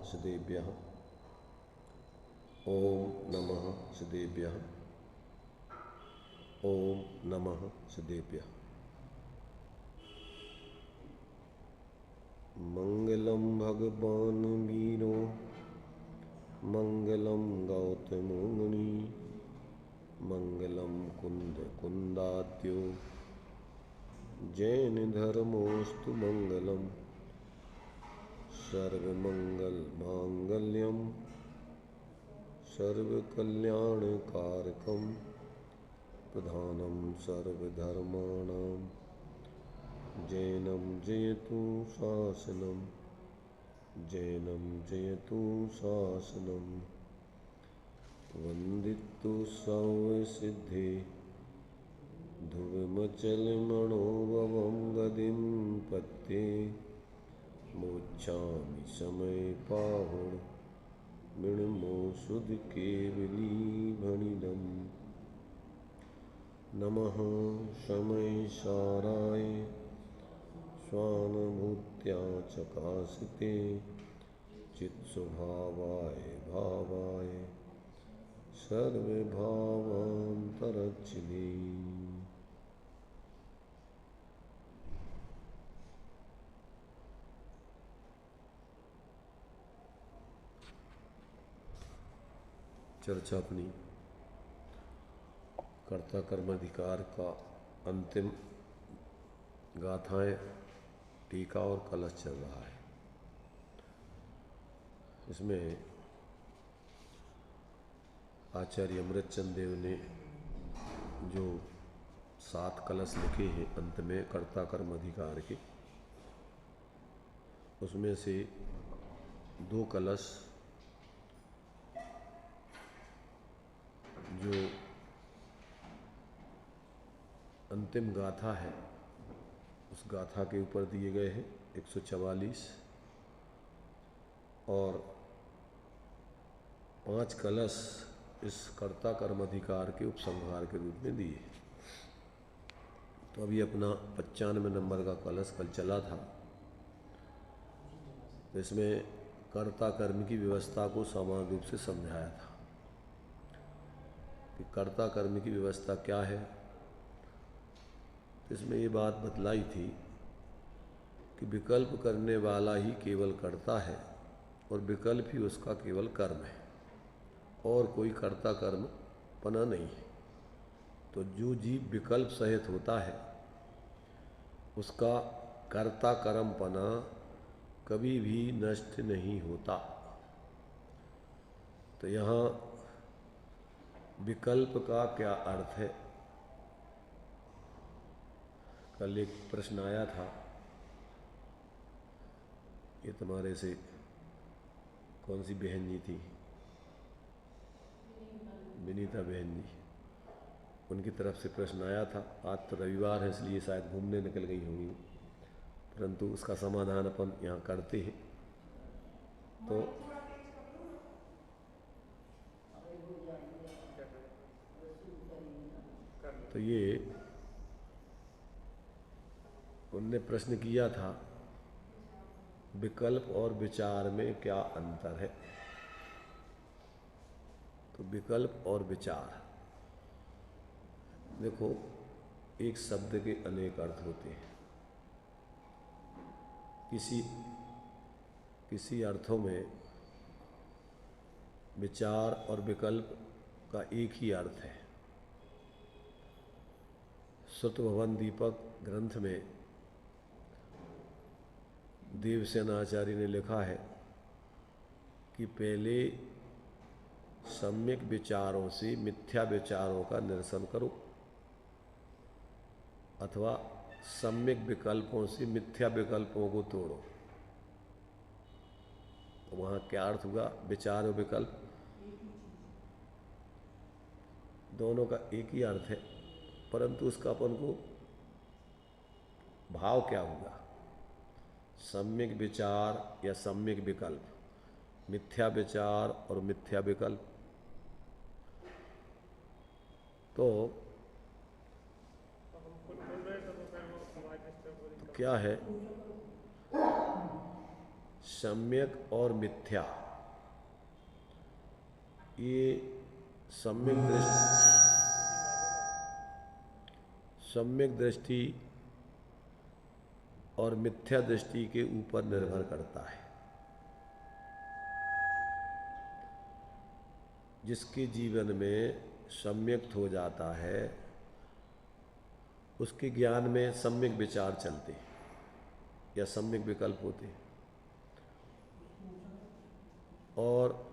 सिद्धेभ्यः। ओम नमः सिद्धेभ्यः। ओम नमः सिद्धेभ्यः। मंगलम भगवान वीरो मंगलम गौतमो मुनि मंगलम कुंद कुंदात्यो जैन धर्मोस्तु मंगलम सर्वमंगल मांगल्यम सर्वकल्याणकारकम प्रधानम सर्वधर्माणां जैनम जयतु शासनम जैनम जयतु शासनम वंदितु सर्वसिद्धे ध्रुवमचलमणोभवं गदिं पत्ये मोक्षामि समय पाहुण मृण्मो सुध केवलीभणिदम् नमः शमय साराय स्वानुभूत्या चकासिते चित्स्वभावाय भावाय सर्वभावान्तरच्छिदे। चर्चा अपनी कर्ता कर्माधिकार का अंतिम गाथाएं, टीका और कलश चल रहा है। इसमें आचार्य अमृतचंद देव ने जो 7 कलश लिखे हैं अंत में कर्ता कर्म अधिकार के, उसमें से 2 कलश जो अंतिम गाथा है उस गाथा के ऊपर दिए गए हैं 144, और 5 कलश इस कर्ता कर्म अधिकार के उपसंहार के रूप में दिए। तो अभी अपना 95 नंबर का कलश कल चला था। इसमें कर्ता कर्म की व्यवस्था को समान रूप से समझाया था कि कर्ता कर्म की व्यवस्था क्या है। इसमें ये बात बतलाई थी कि विकल्प करने वाला ही केवल कर्ता है और विकल्प ही उसका केवल कर्म है, और कोई कर्ता कर्म पना नहीं है। तो जो जीव विकल्प सहित होता है उसका कर्ता कर्म पना कभी भी नष्ट नहीं होता। तो यहाँ विकल्प का क्या अर्थ है? कल एक प्रश्न आया था, ये तुम्हारे से कौन सी बहन जी थी, विनीता बहन जी, उनकी तरफ से प्रश्न आया था। आज तो रविवार है इसलिए शायद घूमने निकल गई होंगी, परंतु उसका समाधान अपन यहाँ करते हैं। तो ये उनने प्रश्न किया था, विकल्प और विचार में क्या अंतर है? तो विकल्प और विचार, देखो एक शब्द के अनेक अर्थ होते हैं। किसी अर्थों में विचार और विकल्प का एक ही अर्थ है। श्रुत भवन दीपक ग्रंथ में देवसेन आचार्य ने लिखा है कि पहले सम्यक विचारों से मिथ्या विचारों का निरसन करो, अथवा सम्यक विकल्पों से मिथ्या विकल्पों को तोड़ो। तो वहाँ क्या अर्थ हुआ? विचार और विकल्प दोनों का एक ही अर्थ है, परंतु उसका अपन को भाव क्या होगा? सम्यक विचार या सम्यक विकल्प, मिथ्या विचार और मिथ्या विकल्प। तो क्या है? सम्यक और मिथ्या, ये सम्यक दृष्टि और मिथ्या दृष्टि के ऊपर निर्भर करता है। जिसके जीवन में सम्यक हो जाता है उसके ज्ञान में सम्यक विचार चलते या सम्यक विकल्प होते, और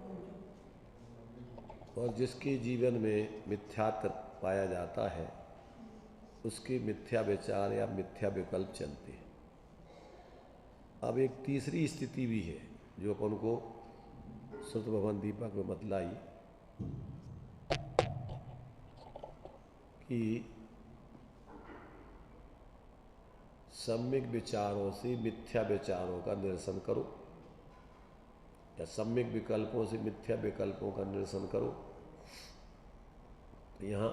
जिसके जीवन में मिथ्यात्व पाया जाता है उसके मिथ्या विचार या मिथ्या विकल्प चलते हैं। अब एक तीसरी स्थिति भी है जो अपन को श्रुत भवन दीपक में बतलाई कि सम्यक विचारों से मिथ्या विचारों का निरसन करो या सम्यक विकल्पों से मिथ्या विकल्पों का निरसन करो। तो यहाँ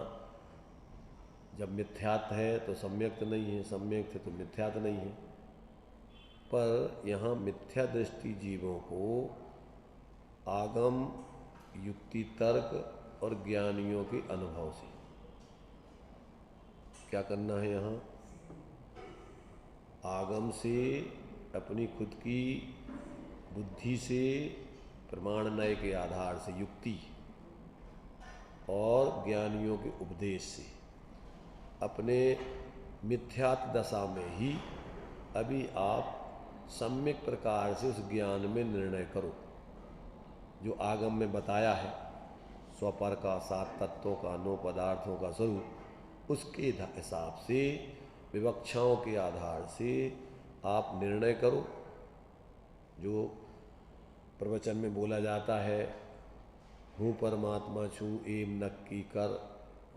जब मिथ्यात्व है तो सम्यक तो नहीं है, सम्यक थे तो मिथ्यात्व नहीं है। पर यहाँ मिथ्या दृष्टि जीवों को आगम, युक्ति, तर्क और ज्ञानियों के अनुभव से क्या करना है, यहाँ आगम से, अपनी खुद की बुद्धि से, प्रमाण नय के आधार से युक्ति और ज्ञानियों के उपदेश से अपने मिथ्यात्व दशा में ही अभी आप सम्यक प्रकार से उस ज्ञान में निर्णय करो जो आगम में बताया है, स्वपर का, सात तत्वों का, 9 पदार्थों का स्वरूप, उसके हिसाब से विवक्षाओं के आधार से आप निर्णय करो। जो प्रवचन में बोला जाता है, हूँ परमात्मा छूँ एम नक्की कर,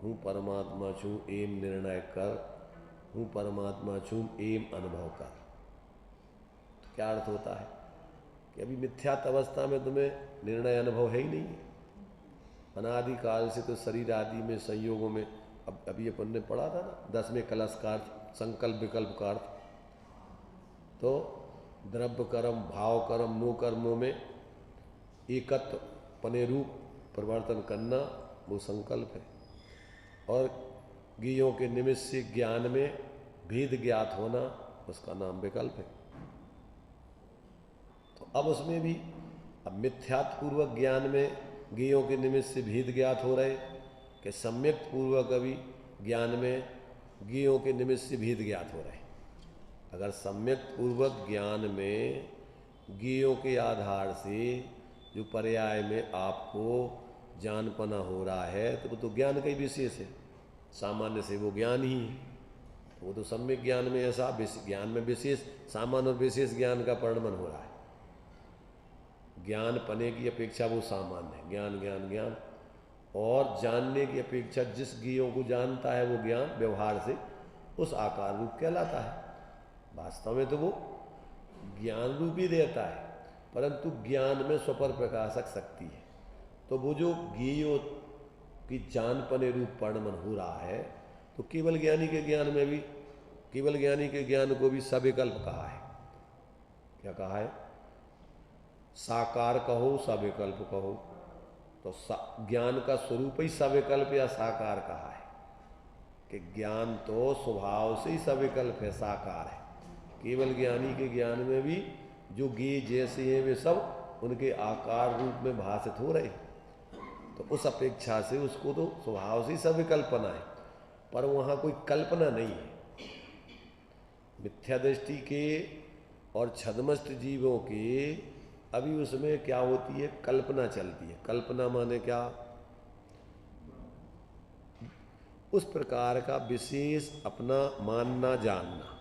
हूँ परमात्मा छूँ एम निर्णय कर, हूँ परमात्मा छूँ एम अनुभव कर। तो क्या अर्थ होता है कि अभी मिथ्यात्व अवस्था में तुम्हें निर्णय अनुभव है ही नहीं है। अनादिकाल से तो शरीर आदि में संयोगों में, अब अभी अपन ने पढ़ा था ना 10वें कलश का अर्थ, संकल्प विकल्प का अर्थ, तो द्रव्य कर्म, भाव कर्म, 9 कर्मों में एकत्व पने रूप परिवर्तन करना वो संकल्प है, और ज्ञेयों के निमित्त से ज्ञान में भेद ज्ञात होना उसका नाम विकल्प है। तो अब उसमें भी अब मिथ्यात्वपूर्वक ज्ञान में ज्ञेयों के निमित्त से भेद ज्ञात हो रहे कि सम्यक पूर्वक अभी ज्ञान में ज्ञेयों के निमित्त से भेद ज्ञात हो रहे। अगर सम्यक पूर्वक ज्ञान में ज्ञेयों के आधार से जो पर्याय में आपको जानपना हो रहा है तो वो तो ज्ञान का ही विशेष है, सामान्य से वो ज्ञान ही है। वो तो सम्यक ज्ञान में ऐसा ज्ञान में विशेष, सामान्य और विशेष ज्ञान का परिणमन हो रहा है। ज्ञान पने की अपेक्षा वो सामान्य है, ज्ञान ज्ञान ज्ञान, और जानने की अपेक्षा जिस ज्ञेयों को जानता है वो ज्ञान व्यवहार से उस आकार रूप कहलाता है। वास्तव में तो वो ज्ञान रूप ही देता है, परंतु ज्ञान में स्वपर प्रकाशक शक्ति है। तो वो जो ज्ञेयों की जानपने रूप परिणमन हो रहा है, तो केवल ज्ञानी के ज्ञान में भी, केवल ज्ञानी के ज्ञान को भी सविकल्प कहा है। क्या कहा है? साकार कहो, सविकल्प कहो। तो ज्ञान का स्वरूप ही सविकल्प या साकार कहा है कि ज्ञान तो स्वभाव से ही सविकल्प है, साकार है। केवल ज्ञानी के ज्ञान में भी जो ज्ञेय जैसे हैं वे सब उनके आकार रूप में भाषित हो रहे, तो उस अपेक्षा से उसको तो स्वभाव से ही सविकल्पना है, पर वहाँ कोई कल्पना नहीं है। मिथ्या दृष्टि के और छद्मस्त जीवों के अभी उसमें क्या होती है, कल्पना चलती है। कल्पना माने क्या? उस प्रकार का विशेष अपना मानना जानना।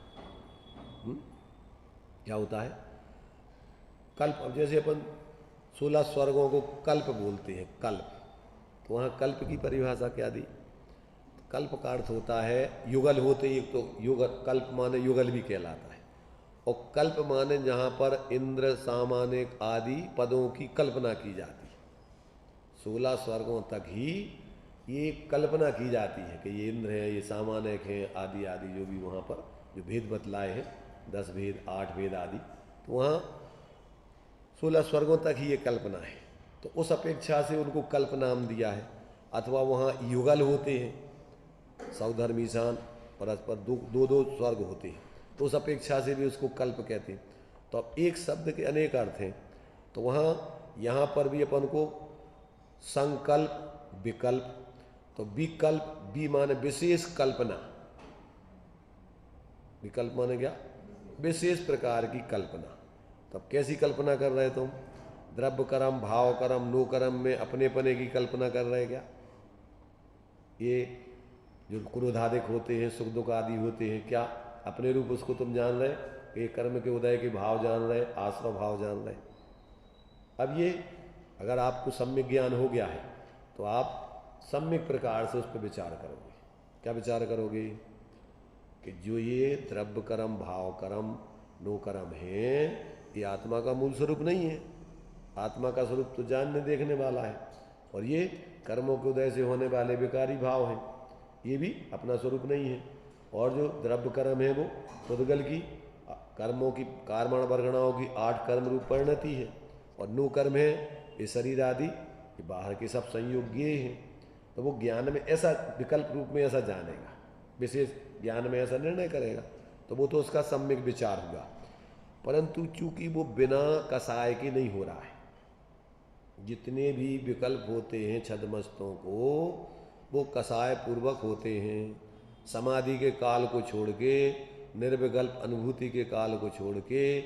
क्या होता है? कल्प। अब जैसे अपन 16 स्वर्गों को कल्प बोलते हैं, कल्प, तो वहाँ कल्प की परिभाषा क्या दी? कल्प का अर्थ होता है युगल होते, एक तो युगल, कल्प माने युगल भी कहलाता है, और कल्प माने जहाँ पर इंद्र, सामानिक आदि पदों की कल्पना की जाती है। 16 स्वर्गों तक ही ये कल्पना की जाती है कि ये इंद्र हैं, ये सामानिक हैं, आदि आदि जो भी वहाँ पर जो भेद बतलाए हैं, 10 भेद, 8 भेद आदि, तो वहाँ 16 स्वर्गों तक ही ये कल्पना है, तो उस अपेक्षा से उनको कल्प नाम दिया है। अथवा वहाँ युगल होते हैं, सौधर्म ईशान परस्पर दो दो स्वर्ग होते हैं, तो उस अपेक्षा से भी उसको कल्प कहते हैं। तो अब एक शब्द के अनेक अर्थ हैं, तो वहाँ यहाँ पर भी अपन को संकल्प विकल्प, तो विकल्प बी माने विशेष कल्पना, विकल्प माने क्या, विशेष प्रकार की कल्पना। तब कैसी कल्पना कर रहे तुम, द्रव्य कर्म भाव कर्म नो कर्म में अपने पने की कल्पना कर रहे क्या? ये जो क्रोधाधिक होते हैं, सुख दुख आदि होते हैं, क्या अपने रूप उसको तुम जान रहे? ये कर्म के उदय के भाव जान रहे, आश्रव भाव जान रहे। अब ये अगर आपको सम्यक ज्ञान हो गया है तो आप सम्यक प्रकार से उस पर विचार करोगे। क्या विचार करोगे? कि जो ये द्रव्य कर्म भाव कर्म नो कर्म है, ये आत्मा का मूल स्वरूप नहीं है। आत्मा का स्वरूप तो जानने देखने वाला है, और ये कर्मों के उदय से होने वाले विकारी भाव हैं, ये भी अपना स्वरूप नहीं है। और जो द्रव्य कर्म है वो पुद्गल की कर्मों की कर्मण वर्गणाओं की 8 कर्म रूप परिणति है, और नो कर्म है ये शरीर आदि, ये बाहर के सब संयोग ये हैं। तो वो ज्ञान में ऐसा विकल्प रूप में ऐसा जानेगा, विशेष ज्ञान में ऐसा निर्णय करेगा, तो वो तो उसका सम्यक विचार हुआ। परंतु चूंकि वो बिना कसाय के नहीं हो रहा है, जितने भी विकल्प होते हैं छद्मस्तों को, वो कसाय पूर्वक होते हैं। समाधि के काल को छोड़ के, निर्विकल्प अनुभूति के काल को छोड़ के,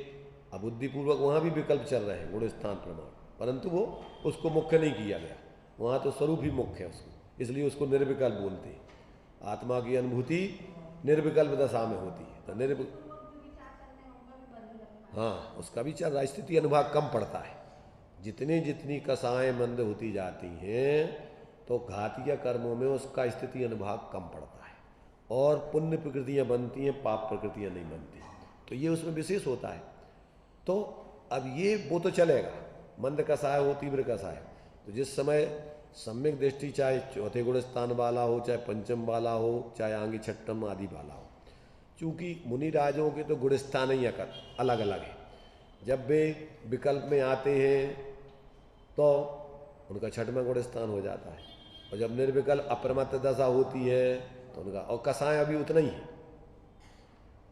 अबुद्धिपूर्वक वहाँ भी विकल्प चल रहे हैं, गुणस्थान प्रमाण, परंतु वो उसको मुख्य नहीं किया गया। वहाँ तो स्वरूप ही मुख्य है उसको, इसलिए उसको निर्विकल्प बोलते हैं। आत्मा की अनुभूति निर्विकल्प दशा में होती है, तो हाँ, उसका भी चल रहा, स्थिति अनुभाग कम पड़ता है। जितनी जितनी कसाएं मंद होती जाती हैं, तो घातीय कर्मों में उसका स्थिति अनुभाग कम पड़ता है, और पुण्य प्रकृतियां बनती हैं, पाप प्रकृतियां नहीं बनती, तो ये उसमें विशेष होता है। तो अब ये वो तो चलेगा, मंद कसाय हो तीव्र कसाय, तो जिस समय सम्यक दृष्टि चाहे चौथे गुण स्थान वाला हो, चाहे पंचम वाला हो, चाहे आगे छठम आदि वाला हो, चूँकि मुनि राजों के तो गुण स्थान ही अलग अलग है। जब वे विकल्प में आते हैं तो उनका छठवां गुण स्थान हो जाता है, और जब निर्विकल्प अप्रमत्त दशा होती है तो उनका, और कसाय अभी उतना ही है।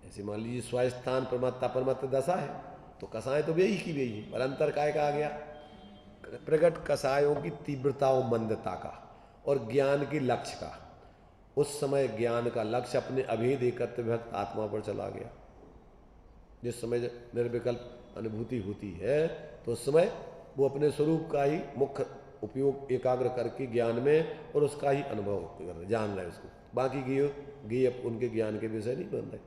ऐसे मान लीजिए स्वास्थान प्रमत्त अप्रमत्त दशा है, तो कसाय तो यही की यही है, पर अंतर काय का आ गया? प्रकट कसायों की तीव्रता और मंदता का, और ज्ञान के लक्ष्य का। उस समय ज्ञान का लक्ष्य अपने अभेद एकत्व विभक्त आत्मा पर चला गया। जिस समय निर्विकल्प अनुभूति होती है, तो उस समय वो अपने स्वरूप का ही मुख्य उपयोग एकाग्र करके ज्ञान में, और उसका ही अनुभव कर रहे, जान रहे उसको, बाकी गे उनके ज्ञान के विषय नहीं बन रहे।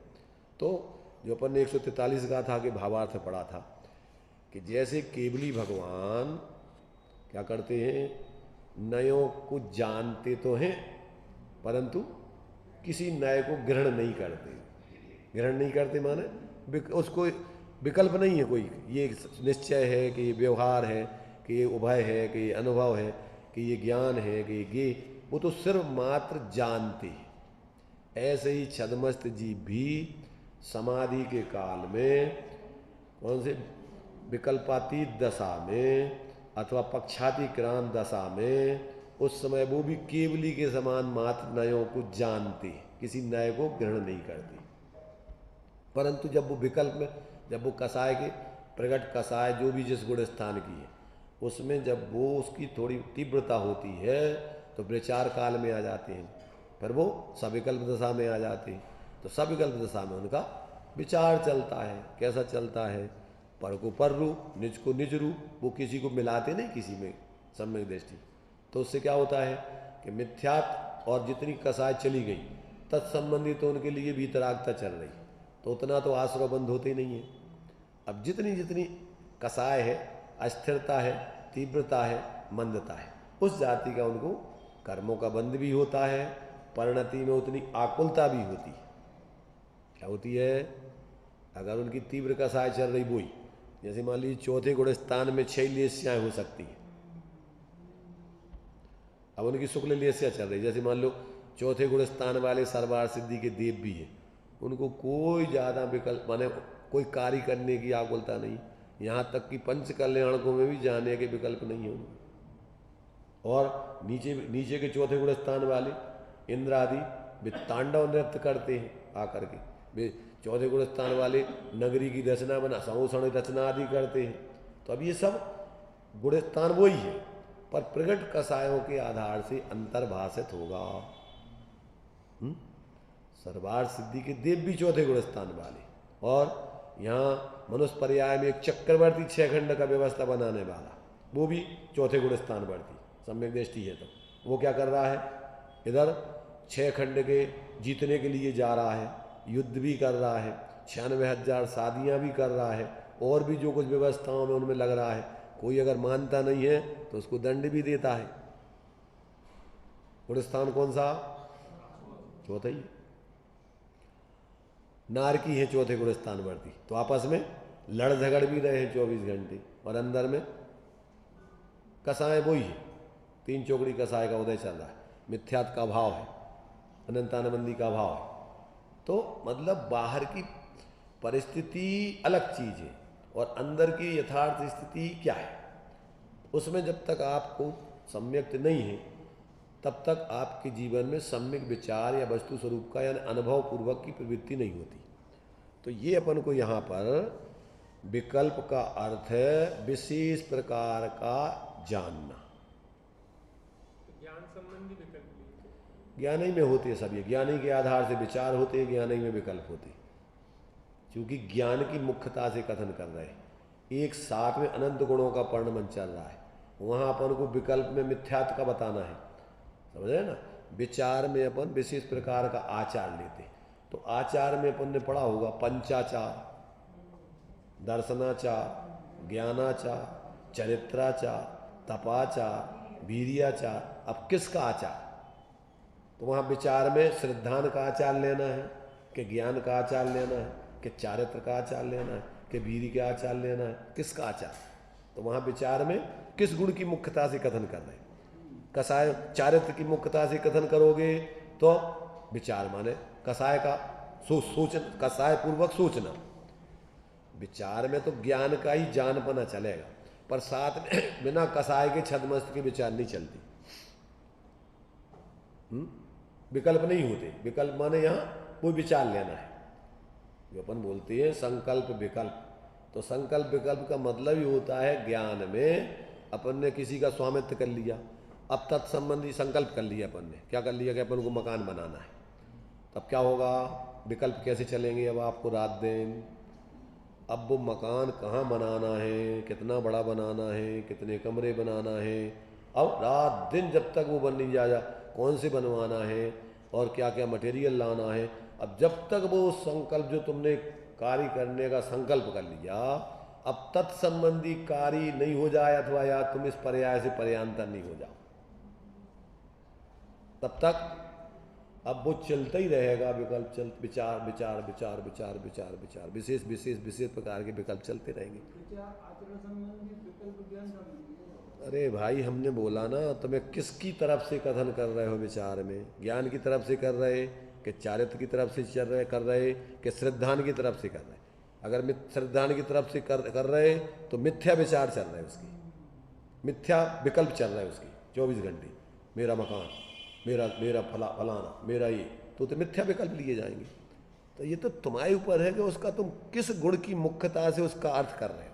तो जो अपन ने 143 गाथा के भावार्थ पढ़ा था, कि जैसे केवली भगवान क्या करते हैं, नयों को जानते तो हैं, परंतु किसी नए को ग्रहण नहीं करते। ग्रहण नहीं करते माने उसको विकल्प नहीं है कोई, ये निश्चय है कि ये व्यवहार है, कि ये उभय है, कि ये अनुभव है, कि ये ज्ञान है, कि ये वो तो सिर्फ मात्र जानते हैं। ऐसे ही छद्मस्त जीव भी समाधि के काल में कौन से विकल्पातीत दशा में अथवा पक्षातिक्रांत दशा में, उस समय वो भी केवली के समान मात्र नयों को जानते, किसी नए को ग्रहण नहीं करते। परंतु जब वो विकल्प में, जब वो कसाय के प्रकट कसाय जो भी जिस गुण स्थान की है, उसमें जब वो उसकी थोड़ी तीव्रता होती है, तो विचार काल में आ जाते हैं, फिर वो सविकल्प दशा में आ जाते हैं। तो सविकल्प दशा में उनका विचार चलता है। कैसा चलता है? पर को पर रूप, निज को निज रूप, वो किसी को मिलाते नहीं किसी में सम्यक दृष्टि। तो उससे क्या होता है कि मिथ्यात्व और जितनी कसाय चली गई तत्संबंधी तो उनके लिए भीतरागता चल रही, तो उतना तो आश्रय बंद होते नहीं है। अब जितनी जितनी कसाय है, अस्थिरता है, तीव्रता है, मंदता है, उस जाति का उनको कर्मों का बंध भी होता है, परिणति में उतनी आकुलता भी होती है। क्या होती है? अगर उनकी तीव्र कसाय चल रही बोई, जैसे मान लीजिए चौथे गुण स्थान में 6 लेस्याएं हो सकती हैं, अब उनकी शुक्ल लेस्या चल रही, जैसे मान लो चौथे गुण स्थान वाले सर्वार सिद्धि के देव भी हैं, उनको कोई ज़्यादा विकल्प माने कोई कार्य करने की आकुलता नहीं, यहाँ तक कि पंच कल्याणकों में भी जाने के विकल्प नहीं है उनमें। और नीचे नीचे के चौथे गुण स्थान वाले इंद्र आदि वे तांडव नृत्य करते हैं आकर के, वे चौथे गुण स्थान वाले नगरी की रचना बना संभूषण रचना आदि करते हैं। तो अब ये सब गुण स्थान वही है, पर प्रगट कसायों के आधार से अंतर्भाषित होगा। सर्वार्थ सिद्धि के देव भी चौथे गुण स्थान वाले, और यहाँ मनुष्य पर्याय में एक चक्रवर्ती 6 खंड का व्यवस्था बनाने वाला, वो भी चौथे गुण स्थान वर्ती सम्यक दृष्टि है। तो वो क्या कर रहा है, इधर 6 खंड के जीतने के लिए जा रहा है, युद्ध भी कर रहा है, 96,000 शादियाँ भी कर रहा है, और भी जो कुछ व्यवस्थाओं में उनमें लग रहा है। कोई अगर मानता नहीं है तो उसको दंड भी देता है। गुण स्थान कौन सा, चौथा ही। नारकी है चौथे गुण स्थान वर्ती, तो आपस में लड़ झगड़ भी रहे हैं 24 घंटे, और अंदर में कसाय वही है। 3 चौकड़ी कसाय का उदय चल रहा है, मिथ्यात्व का भाव है, अनंतानबंदी का भाव है। तो मतलब बाहर की परिस्थिति अलग चीज है और अंदर की यथार्थ स्थिति क्या है, उसमें जब तक आपको सम्यक नहीं है तब तक आपके जीवन में सम्यक विचार या वस्तु स्वरूप का यानी अनुभव पूर्वक की प्रवृत्ति नहीं होती। तो ये अपन को यहाँ पर विकल्प का अर्थ है विशेष प्रकार का जानना। ज्ञान संबंधी विकल्प ज्ञान ही में होते हैं सब, ये ज्ञान ही के आधार से विचार होते हैं, ज्ञान ही में विकल्प होते हैं। क्योंकि ज्ञान की मुख्यता से कथन कर रहे हैं, एक साथ में अनंत गुणों का वर्णन चल रहा है, वहाँ अपन को विकल्प में मिथ्यात्व का बताना है, समझ रहे ना। विचार में अपन विशेष प्रकार का आचार लेते, तो आचार में अपन ने पढ़ा होगा पंचाचार, दर्शनाचार, ज्ञानाचार, चरित्राचार, तपाचार, वीर्याचार। अब किसका आचार, तो वहाँ विचार में श्रद्धान का आचार लेना है कि ज्ञान का आचार लेना है कि चारित्र का आचार लेना है कि वीर्य का आचार लेना है, किसका आचार। तो वहाँ विचार में किस गुण की मुख्यता से कथन कर रहे हैं। कसाय चारित्र की मुख्यता से कथन करोगे तो विचार माने कसाय का सोचना, कसाय पूर्वक सोचना। विचार में तो ज्ञान का ही जानपना चलेगा, पर साथ में बिना कसाय के छदमस्त के विचार नहीं चलती। विकल्प नहीं होते। विकल्प माने यहाँ वो विचार लेना है, जो अपन बोलते हैं संकल्प विकल्प। तो संकल्प विकल्प का मतलब ही होता है ज्ञान में अपन ने किसी का स्वामित्व कर लिया, अब तत्संबंधी संकल्प कर लिया अपन ने, क्या कर लिया कि अपन को मकान बनाना है। तब क्या होगा, विकल्प कैसे चलेंगे, अब आपको रात दिन, अब वो मकान कहाँ बनाना है, कितना बड़ा बनाना है, कितने कमरे बनाना है, अब रात दिन जब तक वो बन नहीं जाएगा, कौन से बनवाना है और क्या क्या मटेरियल लाना है। अब जब तक वो संकल्प जो तुमने कार्य करने का संकल्प कर लिया, अब तत्संबंधी कार्य नहीं हो जाए अथवा या तुम इस पर्याय से पर्यांतर नहीं हो जाओ, तब तक अब वो चलता ही रहेगा। विकल्प चल विचार विचार विचार विचार विचार विचार विशेष विशेष विशेष प्रकार के विकल्प चलते रहेंगे। अरे भाई हमने बोला ना, तुम्हें किसकी तरफ से कथन कर रहे हो विचार में, ज्ञान की तरफ से कर रहे कि चारित्र की तरफ से चल रहे कर रहे कि श्रद्धान की तरफ से कर रहे। अगर श्रद्धान की तरफ से कर रहे तो मिथ्या विचार चल रहे उसकी, मिथ्या विकल्प चल रहा है उसकी 24 घंटे, मेरा मकान, मेरा मेरा फलाना, मेरा ये, तो मिथ्या विकल्प लिए जाएंगे। तो ये तो तुम्हारे ऊपर है कि उसका तुम किस गुण की मुख्यता से उसका अर्थ कर रहे हो।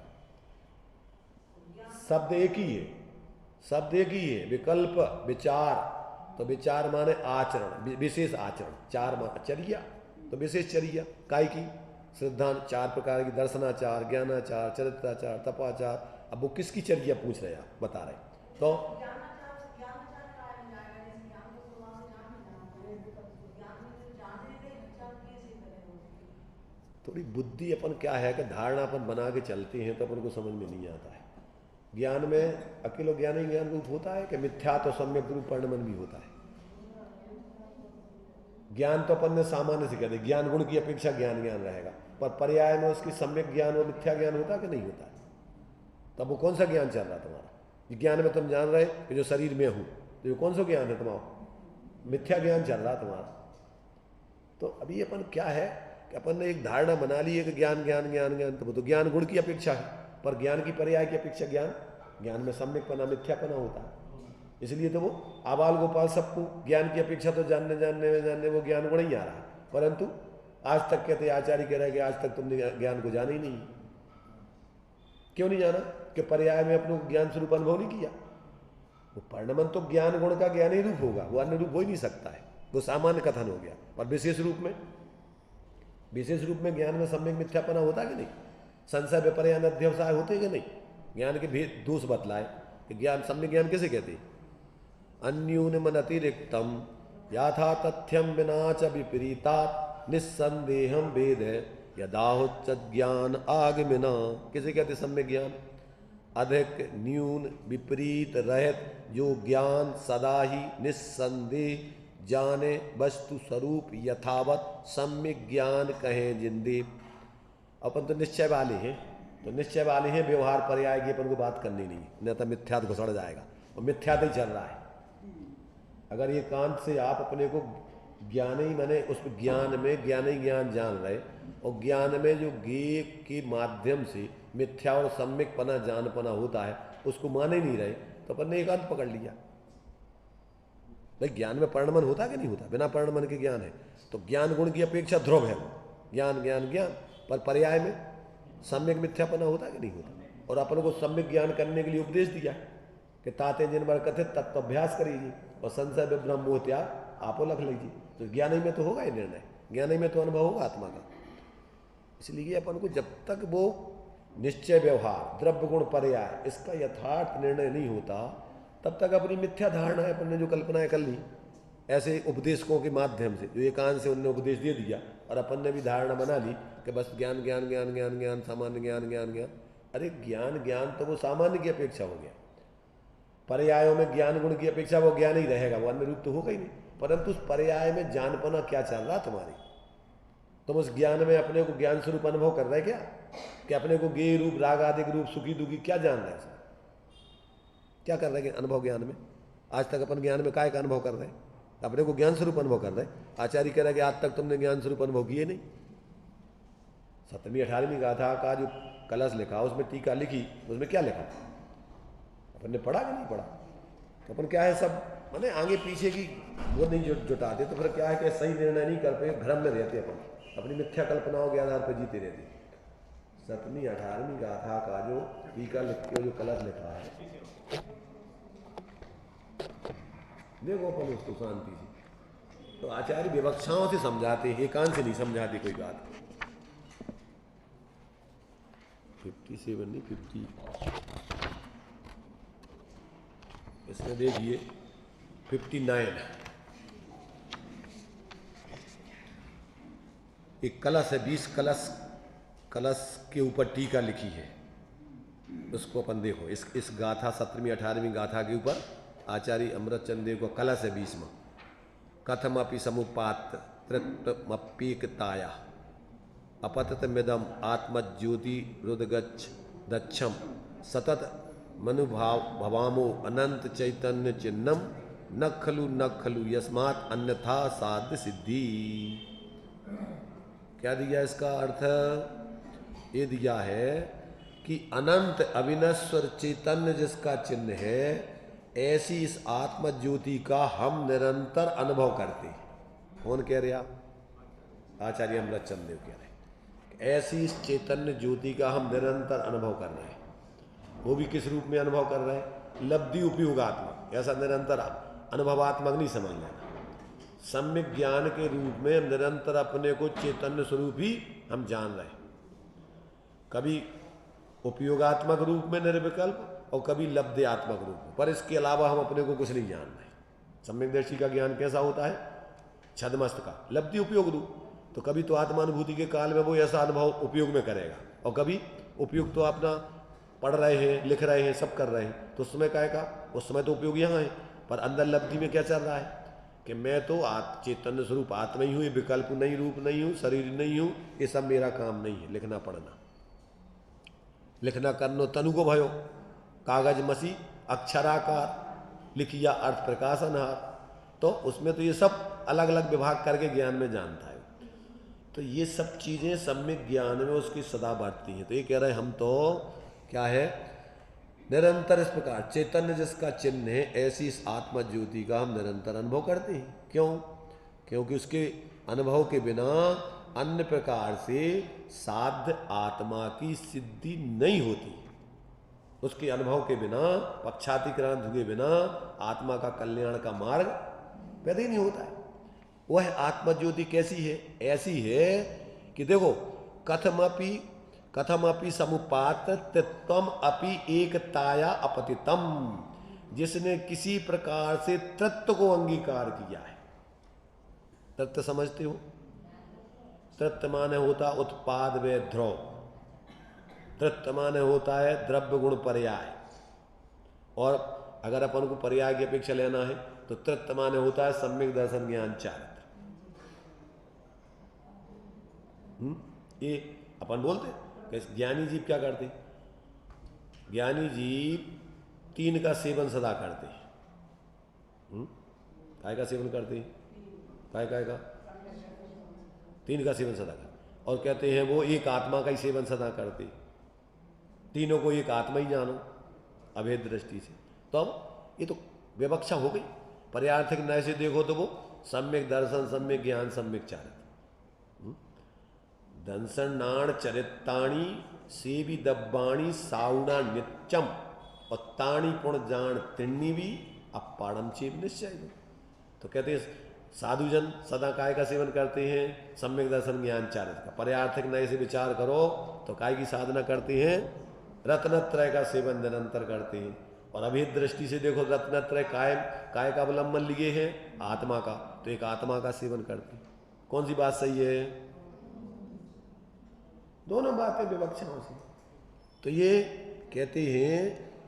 शब्द एक ही है, शब्द एक ही है, विकल्प विचार। तो विचार माने आचरण, विशेष आचरण, चार चर्या, तो विशेष चर्या काय की, श्रद्धा 4 प्रकार की, दर्शनाचार, ज्ञानाचार, चरित्राचार, तपाचार। अब वो किसकी चर्या पूछ रहे आप, बता रहे। तो थोड़ी बुद्धि अपन क्या है कि धारणा अपन बना के चलते हैं तो अपन को समझ में नहीं आता है। ज्ञान में अकेलो ज्ञान ही ज्ञान रूप होता है कि मिथ्या तो सम्यक रूप परिणमन भी होता है। ज्ञान तो अपन ने सामान्य से कहते, ज्ञान गुण की अपेक्षा ज्ञान ज्ञान रहेगा, पर पर्याय में उसकी सम्यक ज्ञान और मिथ्या ज्ञान होता कि नहीं होता है। तब वो कौन सा ज्ञान चल रहा तुम्हारा। ज्ञान में तुम जान रहे कि जो शरीर में हूँ, तो ये कौन सा ज्ञान है तुम्हारा, मिथ्या ज्ञान चल रहा तुम्हारा। तो अभी अपन क्या है कि अपन ने एक धारणा बना ली है कि ज्ञान ज्ञान ज्ञान ज्ञान, तो वो तो ज्ञान गुण की अपेक्षा है। पर ज्ञान की पर्याय की अपेक्षा ज्ञान में सम्यकपना मिथ्यापना होता है। इसलिए तो वो आबाल गोपाल सबको ज्ञान की अपेक्षा तो जानने वो ज्ञान को नहीं आ रहा है, परंतु आज तक कहते आचार्य कह रहे हैं कि आज तक तुमने ज्ञान को जाना ही नहीं। क्यों नहीं जाना? कि पर्याय में अपने ज्ञान स्वरूप अनुभव नहीं किया। वो परिणमन तो ज्ञान गुण का ज्ञान ही रूप होगा, वो अन्य रूप हो ही नहीं सकता है, वो सामान्य कथन हो गया। और विशेष रूप में ज्ञान में सम्यक मिथ्यापना होता कि नहीं? संशय विपर्य अध्यवसाय होते कि नहीं? ज्ञान के भेद दोष बतलाए कि ज्ञान सम्यक ज्ञान किसे कहते हैं? अन्यूनमन अतिरिक्तम याथा तथ्यम विना च विपरीतात् निस्संदेहम वेद यदाहुच्च ज्ञान आगमिना। किसे कहते सम्यक ज्ञान? अधिक न्यून विपरीत रहित जो ज्ञान सदा ही निस्संदेह जाने वस्तु स्वरूप यथावत सम्यक ज्ञान कहें जिंदे। अपन तो निश्चय वाले हैं, तो निश्चय वाले हैं, व्यवहार पर्याय की अपन को बात करनी नहीं, नहीं तो मिथ्यात घुसड़ जाएगा और मिथ्यात ही चल रहा है। अगर ये कांत से आप अपने को ज्ञान ही माने उस ज्ञान में ज्ञान ही ज्ञान जान रहे और ज्ञान में जो ज्ञेय के माध्यम से मिथ्या और सम्यकपना जानपना होता है उसको मान ही नहीं रहे, तो अपन ने एकांत पकड़ लिया। भाई ज्ञान में परिणमन होता कि नहीं होता? बिना परिणमन के ज्ञान है, तो ज्ञान गुण की अपेक्षा ध्रुव है वो, ज्ञान ज्ञान ज्ञान, पर पर्याय में सम्यक मिथ्यापना होता कि नहीं होता? और अपन को सम्यक ज्ञान करने के लिए उपदेश दिया कि ताते जिन बार कथित तत्वाभ्यास करिए और संशय विभ्रम मोह त्याग आपो लख लीजिए। तो ज्ञान ही में तो होगा ये निर्णय, ज्ञान ही में तो अनुभव होगा आत्मा का। इसलिए अपन को जब तक वो निश्चय व्यवहार द्रव्य गुण पर्याय इसका यथार्थ निर्णय नहीं होता तब तक अपनी मिथ्या धारणा है, अपन ने जो कल्पनाएं कर ली ऐसे उपदेशकों के माध्यम से, जो एकांत से उन्होंने उपदेश दे दिया और अपन ने भी धारणा बना ली कि बस ज्ञान ज्ञान ज्ञान ज्ञान ज्ञान सामान्य ज्ञान ज्ञान ज्ञान। अरे ज्ञान ज्ञान तो वो सामान्य की अपेक्षा हो गया, पर्यायों में ज्ञान गुण की अपेक्षा वो ज्ञान ही रहेगा, वो अन्य रूप तो होगा ही नहीं। परंतु उस पर्याय में जानपना क्या चल रहा तुम्हारी? तुम उस ज्ञान में अपने को ज्ञान स्वरूप अनुभव कर रहे क्या? कि अपने को गेय रूप राग आदिक रूप सुखी दुखी क्या जान रहे हैं? क्या कर रहे हैं अनुभव ज्ञान में? आज तक अपन ज्ञान में काय का अनुभव कर रहे हैं? अपने को ज्ञान स्वरूप अनुभव कर रहे हैं। आचार्य कह रहा है कि आज तक तुमने ज्ञान स्वरूप अनुभव किए नहीं। 17वीं 18वीं गाथा का जो कलश लिखा उसमें टीका लिखी, उसमें क्या लिखा? अपन ने पढ़ा कि नहीं पढ़ा? तो अपन क्या है सब माने आगे पीछे की वो नहीं जुटाते, तो फिर क्या है कि सही निर्णय नहीं कर पाए, भ्रम में रहते अपन, अपनी मिथ्या कल्पनाओं के आधार पर जीते रहते। 17वीं 18वीं गाथा का जो टीका लिख के जो कलश लिखा है देखो अपन उसको शांति से, तो आचार्य विवक्षाओं से समझाते, एकांत से नहीं समझाते कोई बात। 57 नहीं 50, इसमें देखिए 59 एक कलश है, 20 कलश के ऊपर टीका लिखी है, उसको अपन देखो। इस गाथा 17वीं 18वीं गाथा के ऊपर आचार्य अमृतचंद देव को कलश है 20 में। कथमपि समुपात तृप्तमप्येकताया अपततमिदम आत्मज्योति रुदगच्छ दक्षम सतत मनुभाव भवामो अनंत चैतन्य चिन्नम न खलु यस्मात् अन्यथा साध्य सिद्धि। क्या दिया इसका अर्थ? ये दिया है कि अनंत अविनश्वर चैतन्य जिसका चिन्ह है, ऐसी इस आत्म ज्योति का हम निरंतर अनुभव करते। कौन कह रहा? आचार्य अमृतचंद देव कह रहे। ऐसी इस चैतन्य ज्योति का हम निरंतर अनुभव कर रहे हैं। वो भी किस रूप में अनुभव कर रहे हैं? लब्धि उपयोगात्मक, ऐसा निरंतर अनुभवात्मक नहीं समझ लेना। सम्यक ज्ञान के रूप में हम निरंतर अपने को चैतन्य स्वरूप ही हम जान रहे हैं, कभी उपयोगात्मक रूप में निर्विकल्प और कभी लब्ध्यात्मक रूप में, पर इसके अलावा हम अपने को कुछ नहीं जान रहे। सम्यकदर्शी का ज्ञान कैसा होता है? छदमस्त का लब्धि उपयोग रूप। तो कभी तो आत्मानुभूति के काल में वो ऐसा अनुभव उपयोग में करेगा, और कभी उपयोग तो अपना पढ़ रहे हैं, लिख रहे हैं, सब कर रहे हैं, तो उस समय क्या का? उस समय तो उपयोग यहाँ है, पर अंदर लब्धि में क्या चल रहा है कि मैं तो चैतन्य स्वरूप आत्मा ही हूँ, विकल्प नहीं, रूप नहीं हूँ, शरीर नहीं हूँ, ये सब मेरा काम नहीं है। लिखना पढ़ना, लिखना करनो तनु को भयो, कागज मसी अक्षराकार लिखिया अर्थ प्रकाशनहार। तो उसमें तो ये सब अलग अलग विभाग करके ज्ञान में जानता है। तो ये सब चीज़ें सम्यक ज्ञान में उसकी सदा बढ़ती हैं। तो ये कह रहे हैं हम तो क्या है? निरंतर इस प्रकार चैतन्य जिसका चिन्ह है, ऐसी इस आत्मा ज्योति का हम निरंतर अनुभव करते हैं। क्यों? क्योंकि उसके अनुभव के बिना अन्य प्रकार से साध्य आत्मा की सिद्धि नहीं होती। उसके अनुभव के बिना, पक्षातिक्रांत हुए बिना आत्मा का कल्याण का मार्ग पैदा ही नहीं होता है। वह आत्मा ज्योति कैसी है? ऐसी है कि देखो, कथमपि समुपात तत्वम अपि एकताया अपतितम, जिसने किसी प्रकार से तत्व को अंगीकार किया है। तत्व समझते हो? तत्व माने होता उत्पाद व ध्रुव, तत्व माने होता है द्रव्य गुण पर्याय। और अगर अपन को पर्याय की अपेक्षा लेना है तो तत्व माने होता है सम्यक दर्शन ज्ञान चारित्र। ये अपन बोलते हैं। ज्ञानी जीव क्या करते? ज्ञानी जीव 3 का सेवन सदा करते हैं। काय का सेवन करते हैं? काय का 3 का सेवन सदा करते, और कहते हैं वो एक आत्मा का ही सेवन सदा करते। तीनों को एक आत्मा ही जानो अभेद दृष्टि से। तो अब ये तो विवक्षा हो गई। पर्यार्थक न्याय से देखो तो वो सम्यक दर्शन, सम्यक ज्ञान, सम्यक चारित्र। दंसनाण चरिताणी सेवी दब्बाणी साउना नित्यम और ताणी पुण जान तिन्नी भी अपाड़म चेप निश्चय। तो कहते हैं साधुजन सदा काय का सेवन करते हैं? सम्यक दर्शन ज्ञान चारित्र का। पर्यार्थक न्याय से विचार करो तो काय की साधना करते हैं? रत्नत्रय का सेवन निरंतर करते हैं। और अभेद दृष्टि से देखो, रत्नत्रय काय का अवलंबन लिए हैं? आत्मा का। तो एक आत्मा का सेवन करते हैं। कौन सी बात सही है? दोनों बातें विवक्षाओं से। तो ये कहते हैं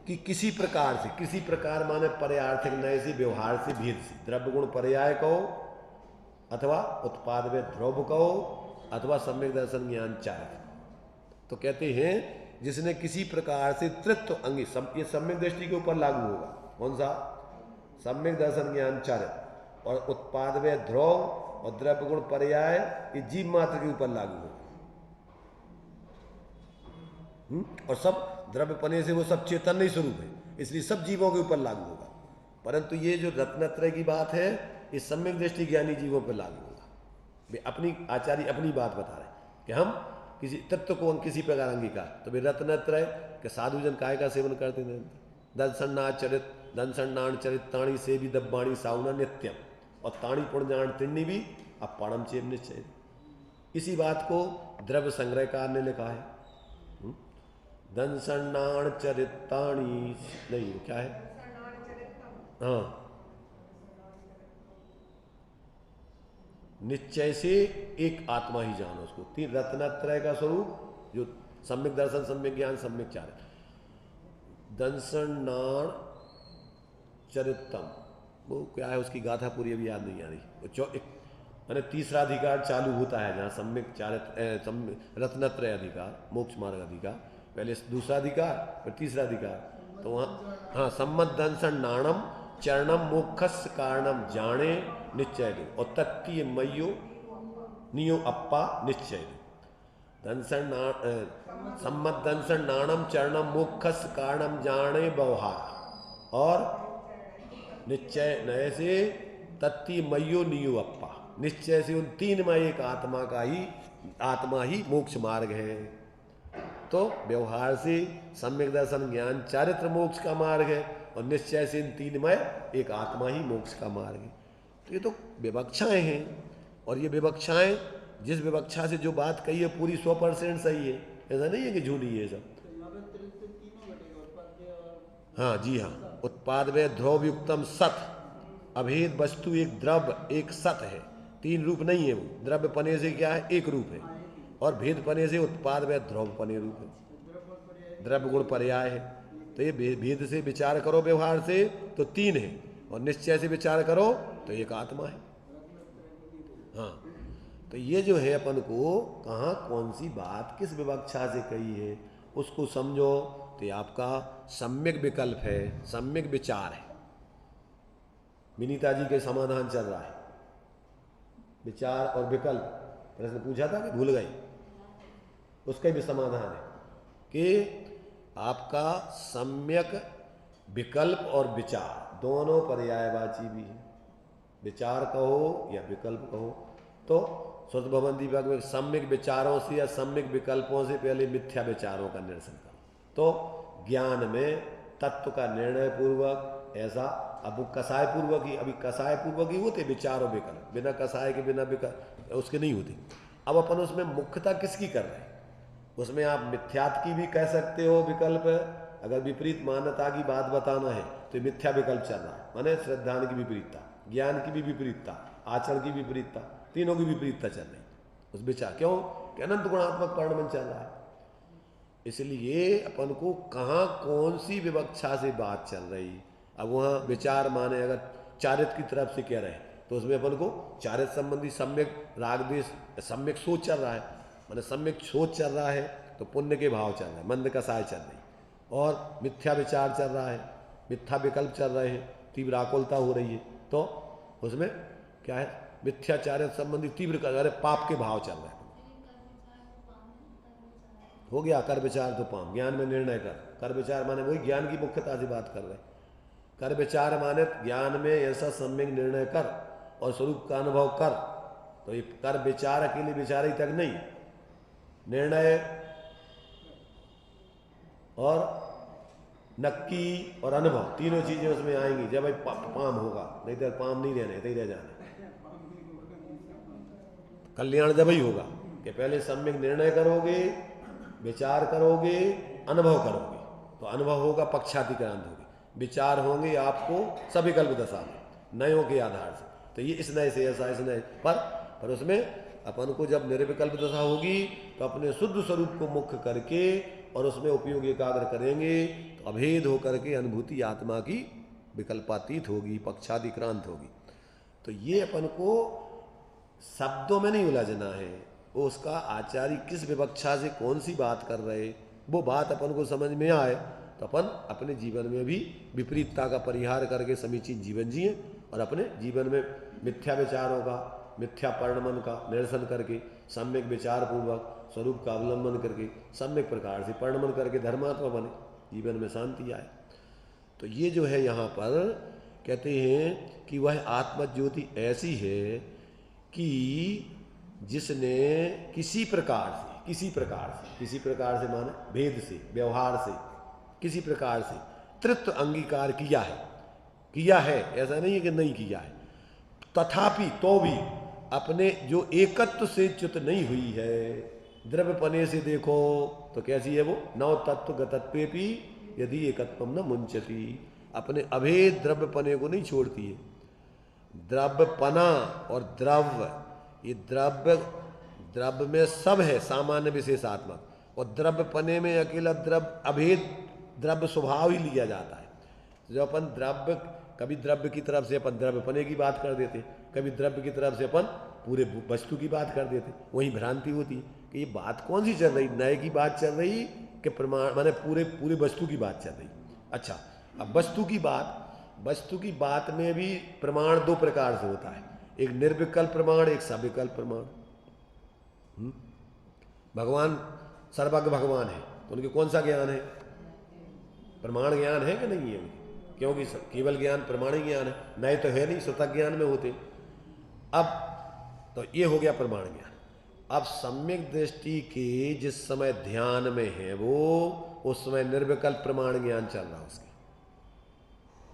कि किसी प्रकार से, किसी प्रकार माने पर्यार्थक नय से, व्यवहार से, भेद से, द्रव्य गुण पर्याय कहो अथवा उत्पाद व ध्रुव कहो अथवा सम्यक दर्शन ज्ञान चारित्र। तो कहते हैं जिसने किसी प्रकार से तृत्व अंगी, ये सम्यक दृष्टि के ऊपर लागू होगा। कौन सा? सम्यक दर्शन ज्ञान चारित्र। और उत्पाद व ध्रुव और द्रव्य गुण पर्याय ये जीव मात्र के ऊपर लागू होगा। और सब द्रव्य पने से वो सब चेतन ही स्वरूप है, इसलिए सब जीवों के ऊपर लागू होगा। परंतु ये जो रत्नत्रय की बात है, ये सम्यक दृष्टि ज्ञानी जीवों पर लागू होगा। वे अपनी आचार्य अपनी बात बता रहे हैं कि हम किसी तत्व को किसी प्रकार अंगीकार। तो वे रत्नत्रय के साधुजन काय का सेवन करते हैं? दंसन्नाण चरिताणी से भी दब्बाणी साउना नित्यम और ताणी पुण्यजान तिन्नी भी अपाणम चेप निश्चय। इसी बात को द्रव्य संग्रहकार ने लिखा है। दंसन्नाण चरिताणी नहीं, क्या है? हाँ, निश्चय से एक आत्मा ही जानो उसको। 3 रत्नत्रय का स्वरूप जो सम्यक दर्शन, सम्यक ज्ञान, सम्यक चारित्र। दंसन्नाण चरितम वो क्या है? उसकी गाथा पूरी अभी याद नहीं आ रही। मैंने तीसरा अधिकार चालू होता है जहाँ सम्यक चारित्र, रत्नत्रय अधिकार, मोक्ष मार्ग अधिकार, पहले दूसरा अधिकार फिर तीसरा अधिकार। तो वहाँ हाँ, सम्मत दंसन नाणम चरणम मोक्षस कारणम जाने निश्चय दो और तत्तीय मयो नियो अप्पा निश्चय दो। सम्मत दंसन नाणम चरणम मोक्षस कारणम जाने व्यवहार और निश्चय नए से तत्तीय मयो नियो अप्पा। निश्चय से उन 3 में एक आत्मा ही मोक्ष मार्ग है। तो व्यवहार से सम्यक दर्शन ज्ञान चारित्र मोक्ष का मार्ग है और निश्चय से इन 3 में एक आत्मा ही मोक्ष का मार्ग है। तो ये तो विवक्षाएं हैं, और ये विवक्षाएं जिस विवक्षा से जो बात कही है पूरी 100% सही है, ऐसा नहीं है कि झूठी है सब। हाँ जी हाँ, उत्पाद व ध्रुव युक्तम सत, अभेद वस्तु एक द्रव्य एक सत है, 3 रूप नहीं है। वो द्रव्य पने से क्या है? एक रूप है, और भेद पने से उत्पाद व ध्रुव पने रूप है, द्रव्य गुण पर्याय है। तो ये भेद से विचार करो व्यवहार से तो 3 है, और निश्चय से विचार करो तो एक आत्मा है। हाँ, तो ये जो है अपन को कहाँ कौन सी बात किस विवक्षा से कही है उसको समझो, तो ये आपका सम्यक विकल्प है, सम्यक विचार है। विनीता जी के समाधान चल रहा है, विचार और विकल्प प्रश्न पूछा था कि भूल गए, उसका भी समाधान है कि आपका सम्यक विकल्प और विचार दोनों पर्यायवाची भी है। विचार कहो या विकल्प कहो तो शुद्ध भवन दीपक में सम्यक विचारों से या सम्यक विकल्पों से पहले मिथ्या विचारों का निरसन करो। तो ज्ञान में तत्व का निर्णय पूर्वक ऐसा, अब वो कसाय पूर्वक ही, अभी कसाय पूर्वक ही होते विचार और विकल्प, बिना कसाय के बिना विकल्प उसके नहीं होते। अब अपन उसमें मुख्यता किसकी कर रहे हैं? उसमें आप मिथ्यात की भी कह सकते हो विकल्प, अगर विपरीत मान्यता की बात बताना है तो मिथ्या विकल्प चल रहा है, माने श्रद्धान की विपरीतता, ज्ञान की भी विपरीतता, आचरण की विपरीतता, तीनों की विपरीतता चल रही उस विचार। क्यों कि अनंत गुणात्मक परिणमन चल रहा है। इसलिए अपन को कहाँ कौन सी विवक्षा से बात चल रही। अब वहाँ विचार माने अगर चारित्र की तरफ से कह रहे हैं तो उसमें अपन को चारित्र संबंधी सम्यक राग द्वेष सम्यक सोच चल रहा है, माने सम्यक सोच चल रहा है तो पुण्य के भाव चल रहे हैं, मंद कसाय चल रही, और मिथ्या विचार चल रहा है, मिथ्या विकल्प चल रहे हैं, तीव्र आकुलता हो रही है, तो उसमें क्या है मिथ्याचार्य संबंधी तीव्र अरे पाप के भाव चल रहे हैं। हो गया कर विचार तो पाम, ज्ञान में निर्णय कर विचार माने वही ज्ञान की मुख्यता से बात कर रहे हैं। कर विचार माने ज्ञान में ऐसा सम्यक निर्णय कर और स्वरूप का अनुभव कर। तो ये कर विचार अकेले विचार ही तक नहीं, निर्णय और नक्की और अनुभव तीनों चीजें उसमें आएंगी। जब भाई पाम होगा, नहीं तो पाम नहीं रहने, नहीं रह जाने। कल्याण जब ही होगा कि पहले सम्यक निर्णय करोगे, विचार करोगे, अनुभव करोगे, तो अनुभव होगा पक्षातिक्रांत होगी, विचार होंगे आपको सविकल्प दशा में नयों के आधार से। तो ये इस नए से ऐसा, इस नए पर उसमें अपन को जब निर्विकल्प दशा होगी तो अपने शुद्ध स्वरूप को मुख्य करके और उसमें उपयोग एकाग्र करेंगे तो अभेद होकर के अनुभूति आत्मा की विकल्पातीत होगी, पक्षातिक्रांत होगी। तो ये अपन को शब्दों में नहीं उलझना है, वो उसका आचार्य किस विवक्षा से कौन सी बात कर रहे, वो बात अपन को समझ में आए तो अपन अपने जीवन में भी विपरीतता का परिहार करके समीचीन जीवन जिए और अपने जीवन में मिथ्या विचारों का, मिथ्या परिणमन का निरसन करके सम्यक विचार पूर्वक स्वरूप का अवलंबन करके सम्यक प्रकार से परिणमन करके धर्मात्मा बने, जीवन में शांति आए। तो ये जो है यहाँ पर कहते हैं कि वह आत्मज्योति ऐसी है कि जिसने किसी प्रकार से माने भेद से, व्यवहार से, किसी प्रकार से तृत्व अंगीकार किया है, ऐसा नहीं है कि नहीं किया है, तथापि तो भी अपने जो एकत्व से च्युत नहीं हुई है। द्रव्यपने से देखो तो कैसी है वो, नव तत्व गतत्वेपि यदि एकत्वम न मुंचती, अपने अभेद द्रव्यपने को नहीं छोड़ती है। द्रव्यपना और द्रव्य, ये द्रव्य में सब है सामान्य विशेषात्मक, और द्रव्यपने में अकेला द्रव्य अभेद द्रव्य स्वभाव ही लिया जाता है। जो अपन द्रव्य, कभी द्रव्य की तरफ से अपन द्रव्यपने की बात कर देते, कभी द्रव्य की तरफ से अपन पूरे वस्तु की बात कर देते, वही भ्रांति होती है कि ये बात कौन सी चल रही, नए की बात चल रही कि प्रमाण माने पूरे वस्तु की बात चल रही। अच्छा, अब वस्तु की बात में भी प्रमाण दो प्रकार से होता है, एक निर्विकल्प प्रमाण, एक सविकल्प प्रमाण। भगवान सर्वज्ञ भगवान है तो उनके कौन सा ज्ञान है, प्रमाण ज्ञान है कि नहीं है? क्योंकि केवल ज्ञान प्रमाणिक ज्ञान है, नए तो है नहीं, स्वतः ज्ञान में होते। अब तो ये हो गया प्रमाण ज्ञान। अब सम्यक दृष्टि के जिस समय ध्यान में है वो, उस समय निर्विकल्प प्रमाण ज्ञान चल रहा है उसके,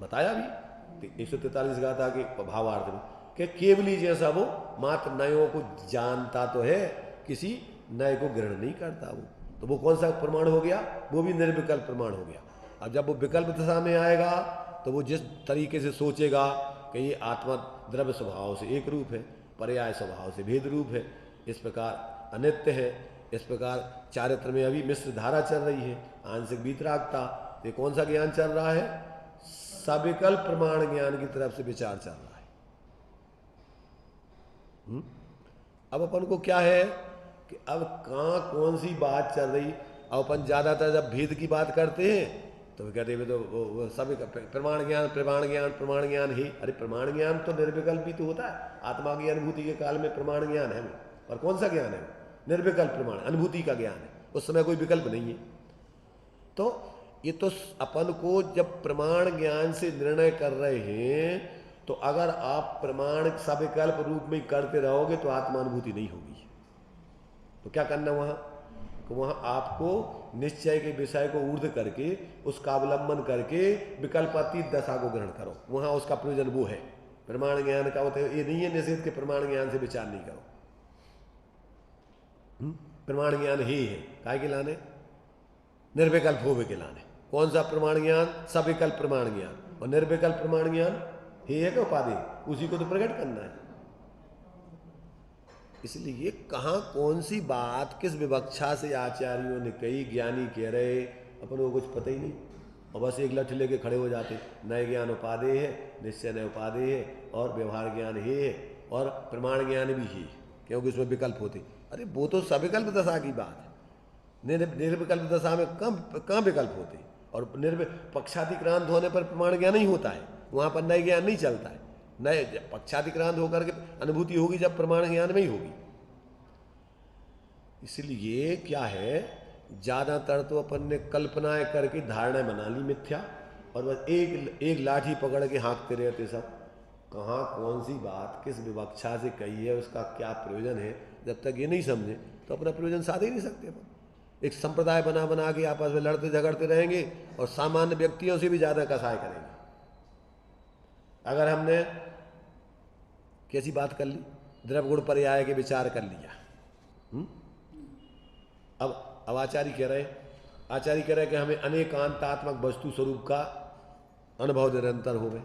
बताया भी 143 गाथा के भावार्थ में कि केवली जैसा वो मात्र नयों को जानता तो है, किसी नए को ग्रहण नहीं करता वो, तो वो कौन सा प्रमाण हो गया, वो भी निर्विकल्प प्रमाण हो गया। अब जब वो विकल्प दशा में आएगा तो वो जिस तरीके से सोचेगा कि ये आत्मा द्रव्य स्वभाव से एक रूप है, पर्याय स्वभाव से भेद रूप है, इस प्रकार अनित्य है, इस प्रकार चारित्र में अभी मिश्र धारा चल रही है, आंशिक वीतरागता, ये कौन सा ज्ञान चल रहा है, सविकल्प प्रमाण ज्ञान की तरफ से विचार चल रहा है। अब अपन को क्या है कि अब कहाँ कौन सी बात चल रही। अब अपन ज्यादातर जब भेद की बात करते हैं तो कहते हैं तो सभी प्रमाण ज्ञान ही, अरे प्रमाण ज्ञान तो निर्विकल्प भी तो होता है, आत्मा की अनुभूति के काल में प्रमाण ज्ञान है वो, और कौन सा ज्ञान है, निर्विकल्प प्रमाण अनुभूति का ज्ञान है, उस समय कोई विकल्प नहीं है। तो ये तो अपन को जब प्रमाण ज्ञान से निर्णय कर रहे हैं, तो अगर आप प्रमाण सविकल्प रूप में करते रहोगे तो आत्मानुभूति नहीं होगी। तो क्या करना वहां, तो वहां आपको निश्चय के विषय को ऊर्ध्व करके उसका अवलंबन करके विकल्पातीत दशा को ग्रहण करो। वहां उसका प्रयोजन वो है। प्रमाण ज्ञान का होता है, ये नहीं है निषेध के प्रमाण ज्ञान से विचार नहीं करो। प्रमाण ज्ञान ही है काय के लाने, निर्विकल्प होवे के लाने। कौन सा प्रमाण ज्ञान, सविकल्प प्रमाण ज्ञान। और निर्विकल्प प्रमाण ज्ञान ही है क्या उपाधि, उसी को तो प्रकट करना है। इसलिए कहाँ कौन सी बात किस विवक्षा से आचार्यों ने कही, ज्ञानी कह रहे, अपन को कुछ पता ही नहीं, और बस एक लठ लेके खड़े हो जाते। नए ज्ञान उपादेय है, निश्चय नए उपादेय है, और व्यवहार ज्ञान ही है, और प्रमाण ज्ञान भी ही, क्योंकि उसमें विकल्प होते। अरे वो तो सविकल्प दशा की बात है। निर्विकल्प दशा में कहाँ विकल्प होते, और पक्षातिक्रांत होने पर प्रमाण ज्ञान नहीं होता है, वहाँ पर नए ज्ञान नहीं चलता है। नए पक्षातिक्रांत होकर के अनुभूति होगी जब प्रमाण ज्ञान में ही होगी। इसलिए क्या है, ज्यादातर तो अपन ने कल्पनाएं करके धारणाएं बना ली मिथ्या, और बस एक लाठी पकड़ के हाँकते रहते सब। कहाँ कौन सी बात किस विवक्षा से कही है, उसका क्या प्रयोजन है, जब तक ये नहीं समझे तो अपना प्रयोजन साध ही नहीं सकते अपन। एक संप्रदाय बना बना के आपस में लड़ते झगड़ते रहेंगे, और सामान्य व्यक्तियों से भी ज्यादा कसाई करेंगे। अगर हमने कैसी बात कर ली, द्रव्य गुण पर्याय के विचार कर लिया। अब आचार्य कह रहे कि हमें अनेकांतात्मक वस्तु स्वरूप का अनुभव निरंतर हो गए।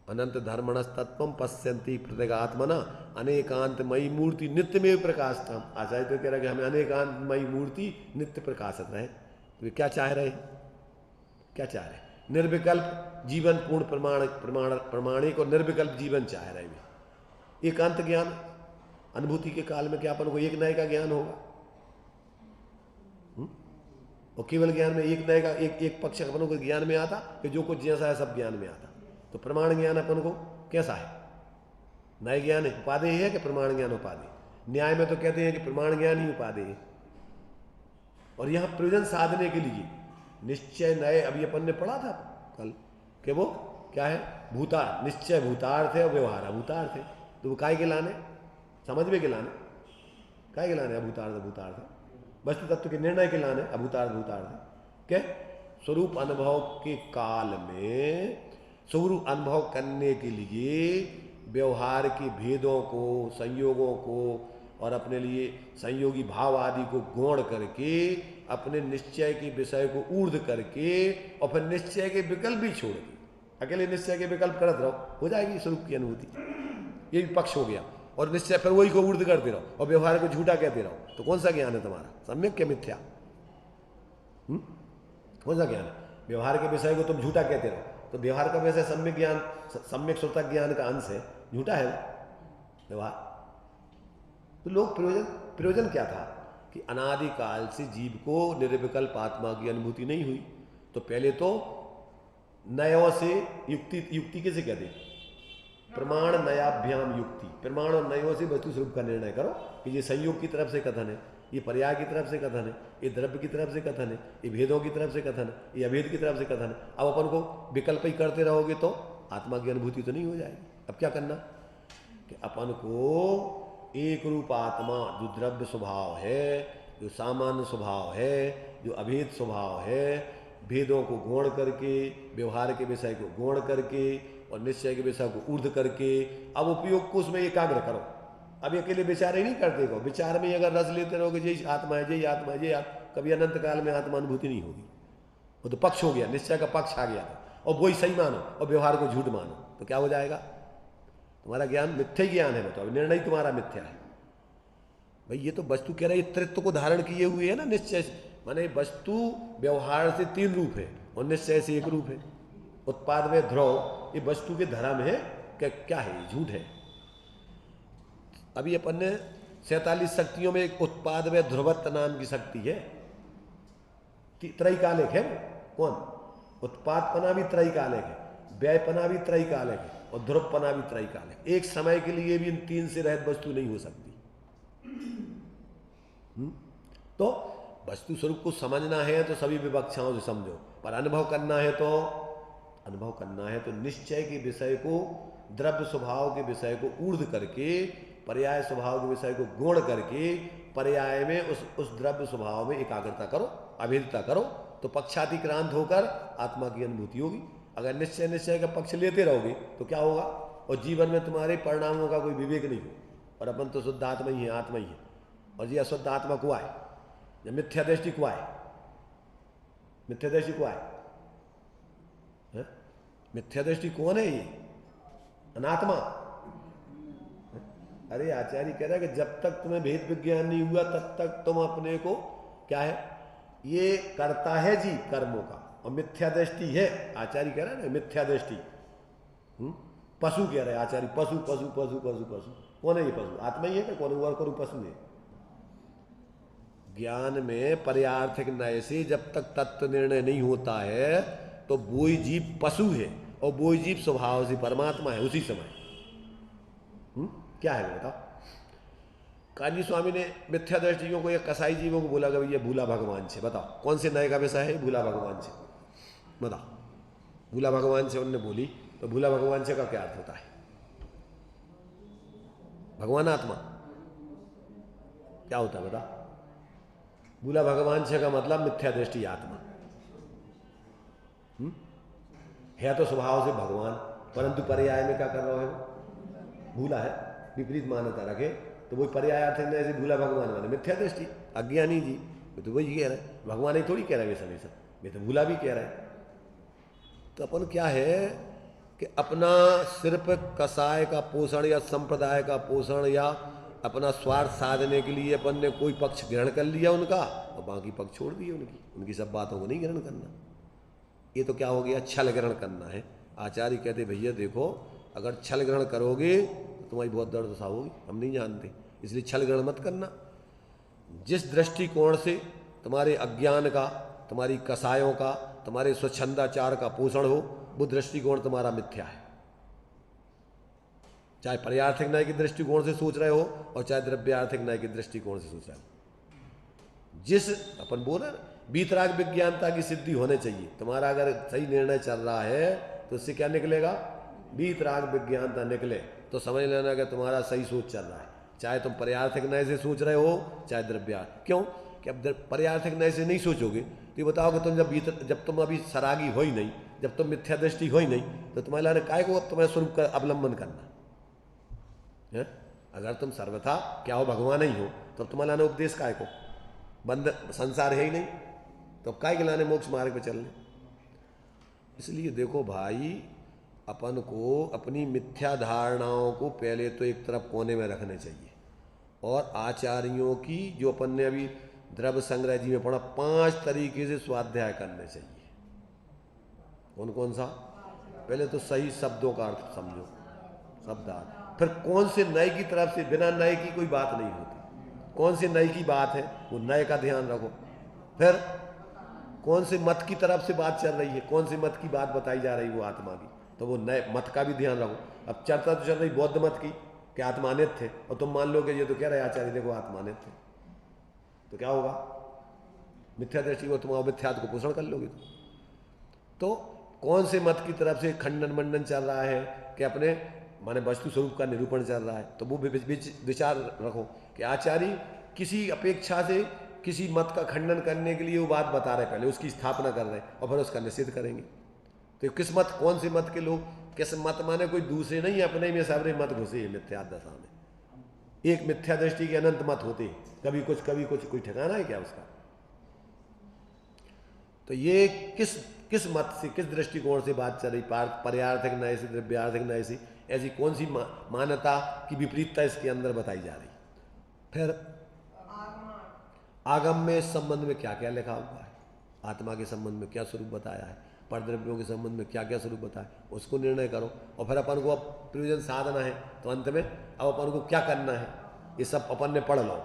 अनंत धर्मणस्तत्वम पश्यन्ति प्रत्यगात्मना अनेकांतमयी मूर्ति नित्य में प्रकाशतम। आचार्य तो कह रहे कि हमें अनेकांतमयी मूर्ति नित्य प्रकाशित रहे। तो वे क्या चाह रहे, क्या चाह रहे, निर्विकल्प जीवन पूर्ण प्रमाणिक और निर्विकल्प जीवन चाह रहे हैं। एकांत ज्ञान अनुभूति के काल में क्या अपन को एक नए का ज्ञान होगा, और केवल ज्ञान में एक नए का एक पक्ष अपन को ज्ञान में आता कि जो कुछ जैसा है सब ज्ञान में आता। तो प्रमाण ज्ञान अपन को कैसा है, नए ज्ञान है, उपादेय है कि प्रमाण ज्ञान उपादेय। न्याय में तो कहते हैं कि प्रमाण ज्ञान ही उपादेय है। और यहां प्रयोजन साधने के लिए निश्चय नए, अभी अपन ने पढ़ा था कल कि वो क्या है, भूतार्थ। निश्चय भूतार्थ है और व्यवहार अभूतार्थ है। तो वो काय के लाने, समझ में के लाने, काय के लाने, अभूतार्थ वस्तु तत्व के निर्णय के लाने अभूतार्थ भूतार्थ के स्वरूप अनुभव के काल में स्वरूप अनुभव करने के लिए व्यवहार के भेदों को, संयोगों को और अपने लिए संयोगी भाव आदि को गौण करके अपने निश्चय के विषय को ऊर्ध्व करके और फिर निश्चय के विकल्प भी छोड़ के अकेले निश्चय के विकल्प करते रहो, हो जाएगी स्वरूप की अनुभूति। ये भी पक्ष हो गया। और निश्चय फिर वही को ऊर्ध्व करते रहो और व्यवहार को झूठा कहते रहो, तो कौन सा ज्ञान है तुम्हारा, सम्यक के मिथ्या? कौन सा ज्ञान है? व्यवहार के विषय को तुम झूठा कहते रहो, तो व्यवहार का विषय सम्यक ज्ञान, सम्यक श्रोता ज्ञान का अंश है, झूठा है व्यवहार। तो लोग प्रयोजन क्या था कि अनादिकाल से जीव को निर्विकल्प आत्मा की अनुभूति नहीं हुई। तो पहले तो नयों से युक्ति किसे कहते हैं, प्रमाण नयाभ्याम युक्ति। प्रमाण और नयों से वस्तु स्वरूप का निर्णय करो कि ये संयोग की तरफ से कथन है, ये पर्याय की तरफ से कथन है, ये द्रव्य की तरफ से कथन है, ये भेदों की तरफ से कथन है, ये अभेद की तरफ से कथन है। अब अपन को विकल्प ही करते रहोगे तो आत्मा की अनुभूति तो नहीं हो जाएगी। अब क्या करना कि अपन को एक रूप आत्मा जो द्रव्य स्वभाव है, जो सामान्य स्वभाव है, जो अभेद स्वभाव है, भेदों को गौण करके, व्यवहार के विषय को गौण करके और निश्चय के विषय को ऊर्ध्व करके अब उपयोग को उसमें एकाग्र करो। अब अकेले विचार ही नहीं करते को, विचार में अगर रस लेते रहोगे यही आत्मा है, यही आत्मा है, यही कभी अनंत काल में आत्मा अनुभूति नहीं होगी। वो तो पक्ष हो गया, निश्चय का पक्ष आ गया था, और वही सही मानो और व्यवहार को झूठ मानो, तो क्या हो जाएगा? तुम्हारा ज्ञान मिथ्या ज्ञान है, बताओ निर्णय तुम्हारा मिथ्या है। भाई ये तो वस्तु कह रहा है, त्रित्व को धारण किए हुए है ना निश्चय, माने वस्तु व्यवहार से 3 रूप है और निश्चय से 1 रूप है। उत्पाद में ध्रुव, ये वस्तु के धर्म है क्या है, झूठ है। अभी अपन ने 47 शक्तियों में एक उत्पाद में ध्रुवत्व नाम की शक्ति है, त्रैकालिक है। कौन? उत्पादपना भी त्रैकालिक है, व्ययपना भी त्रैकालिक है और ध्रुवपना भी त्रैकालिक। एक समय के लिए भी इन 3 से रहित वस्तु नहीं हो सकती। तो वस्तु स्वरूप को समझना है तो सभी विवक्षाओं से समझो, पर अनुभव करना है तो निश्चय के विषय को, द्रव्य स्वभाव के विषय को ऊर्ध्व करके, पर्याय स्वभाव के विषय को गुण करके, पर्याय में उस द्रव्य स्वभाव में एकाग्रता करो, अभेदता करो, तो पक्षातिक्रांत होकर आत्मा की अनुभूति होगी। अगर निश्चय का पक्ष लेते रहोगे तो क्या होगा, और जीवन में तुम्हारे परिणामों का कोई विवेक नहीं हो। और अपन तो शुद्ध आत्मा ही है, आत्मा ही है। और ये अशुद्ध आत्मा को आए, जब मिथ्या दृष्टि को आए, मिथ्या दृष्टि को आए, मिथ्या दृष्टि कौन है? ये अनात्मा। अरे आचार्य कह रहा है कि जब तक तुम्हें भेद विज्ञान नहीं हुआ तब तक तुम अपने को क्या है, ये करता है जीव कर्मों का, और मिथ्या दृष्टि है। आचार्य कह रहा है ना मिथ्या दृष्टि, पशु कह रहे हैं आचार्य, पशु पशु पशु पशु पशु। कौन है ये पशु? आत्मा ही है क्या? कौन हुआ करूं पशु है? ज्ञान में पर्यार्थिक न्याय से जब तक तत्व निर्णय नहीं होता है तो वो ही जीव पशु है, और वो ही जीव स्वभाव से परमात्मा है उसी समय। क्या है बताओ? काजी स्वामी ने मिथ्या दृष्टियों को या कसाई जीवों को बोला कि ये भूला भगवान से। बताओ कौन से न्याय का विषय है? भूला भगवान से। बताओ भूला भगवान से उन्होंने बोली, तो भूला भगवान से का क्या अर्थ होता है? भगवान आत्मा क्या होता है बता? भूला भगवान से का मतलब मिथ्या दृष्टि आत्मा है, तो स्वभाव से भगवान, परंतु पर्याय में क्या कर रहा है? भूला है, विपरीत मान्यता रखे तो वही पर्याय अर्थ है। ऐसे भूला भगवान माने मिथ्या दृष्टि, अज्ञानी जी। तो वही कह रहे हैं, भगवान ही थोड़ी कह रहा है वैसा वैसा, वे तो भूला भी कह रहा है। तो अपन क्या है कि अपना सिर्फ कसाय का पोषण या संप्रदाय का पोषण या अपना स्वार्थ साधने के लिए अपन ने कोई पक्ष ग्रहण कर लिया उनका, और बाकी पक्ष छोड़ दिए उनकी सब बातों को नहीं ग्रहण करना। ये तो क्या हो गया? छल ग्रहण करना है। आचार्य कहते भैया देखो, अगर छल ग्रहण करोगे तो तुम्हारी बहुत दर्द होगी, हम नहीं जानते, इसलिए छल ग्रहण मत करना। जिस दृष्टिकोण से तुम्हारे अज्ञान का, तुम्हारी कसायों का, तुम्हारे स्वच्छंदाचार का पोषण हो, वो दृष्टिकोण तुम्हारा मिथ्या है। चाहे पर्यार्थिक न्याय के दृष्टिकोण से सोच रहे हो और चाहे द्रव्यार्थिक न्याय के दृष्टिकोण से सोच रहे हो। जिस अपन बोल रहे बीतराग विज्ञानता की सिद्धि होने चाहिए। तुम्हारा अगर सही निर्णय चल रहा है तो उससे क्या निकलेगा? बीतराग विज्ञानता निकले तो समझ लेना कि तुम्हारा सही सोच चल रहा है। चाहे तुम पर्यार्थिक न्याय से सोच रहे हो चाहे द्रव्या। क्यों कि अब पर्यार्थिक न्याय से नहीं सोचोगे तो ये बताओ कि तुम जब तुम अभी सरागी हो ही नहीं, जब तुम मिथ्या दृष्टि हो ही नहीं, तो तुम्हारे लाने काय को अब तुम्हारे स्वरूप का अवलंबन करना है? अगर तुम सर्वथा क्या हो भगवान ही हो तो तुम्हारे लाने उपदेश काय को? बंद संसार है ही नहीं, तो काय के लाने मोक्ष मार्ग पे चलने। इसलिए देखो भाई, अपन को अपनी मिथ्या धारणाओं को पहले तो एक तरफ कोने में रखने चाहिए, और आचार्यों की जो अपन ने अभी द्रव्य संग्रह जी में पढ़ा 5 तरीके से स्वाध्याय करने चाहिए। कौन कौन सा? पहले तो सही शब्दों का अर्थ समझो, शब्दार्थ। फिर कौन से नए की तरफ से, बिना नए की कोई बात नहीं होती। कौन से नए की बात है वो नए का ध्यान रखो। फिर कौन से मत की तरफ से बात चल रही है, कौन से मत की बात बताई जा रही है वो आत्मा की, तो वो नए मत का भी ध्यान रखो। अब चर्चा तो चल रही बौद्ध मत की कि आत्मानित थे, और तुम मान लो कि ये तो कह रहे आचार्य देखो आत्मानित थे, तो क्या होगा? मिथ्या दृष्टि को तुम मिथ्यात्व को पोषण कर लोगे। तो कौन से मत की तरफ से खंडन मंडन चल रहा है कि अपने माने वस्तु स्वरूप का निरूपण चल रहा है, तो वो विचार रखो कि आचार्य किसी अपेक्षा से किसी मत का खंडन करने के लिए वो बात बता रहे, पहले उसकी स्थापना कर रहे और फिर उसका निषेध करेंगे। तो किस मत, कौन से मत के लोग, किस मत माने कोई दूसरे नहीं, अपने में सारे मत घुसे हैं मिथ्या दशा में। एक मिथ्या दृष्टि के अनंत मत होते, कभी कुछ कोई ठिकाना है क्या उसका? तो ये किस मत से, किस दृष्टिकोण से बात चल रही? पर्यार्थिक न्याय से, द्रव्यार्थिक न्याय से, ऐसी कौन सी मान्यता की विपरीतता इसके अंदर बताई जा रही? फिर आगम में इस संबंध में क्या क्या लिखा हुआ है, आत्मा के संबंध में क्या स्वरूप बताया है, परद्रव्यों के संबंध में क्या क्या स्वरूप बताया, उसको निर्णय करो। और फिर अपन को अब प्रयोजन साधना है, तो अंत में अब अपन को क्या करना है ये सब अपन ने पढ़ लो।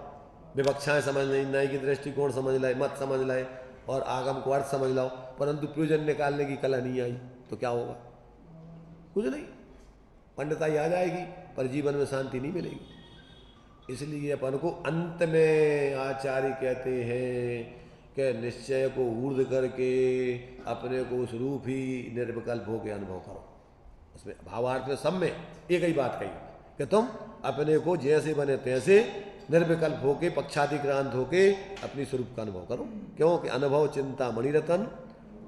विवक्षाएं समझ लें, न्याय की दृष्टिकोण समझ लाए, मत समझ लाए, और आगम को अर्थ समझ लो, परंतु प्रयोजन निकालने की कला नहीं आई तो क्या होगा? कुछ नहीं, पंडिताई आ जाएगी पर जीवन में शांति नहीं मिलेगी। इसलिए अपन को अंत में आचार्य कहते हैं कि निश्चय को ऊर्ध्व करके अपने को उस रूप ही निर्विकल्प होकर अनुभव करो। उसमें भावार्थ में सब में एक ही बात कही कि तुम अपने को जैसे बने तैसे निर्विकल्प होके पक्षाधिक्रांत होके अपनी स्वरूप का अनुभव करो। क्योंकि अनुभव चिंता मणिरतन,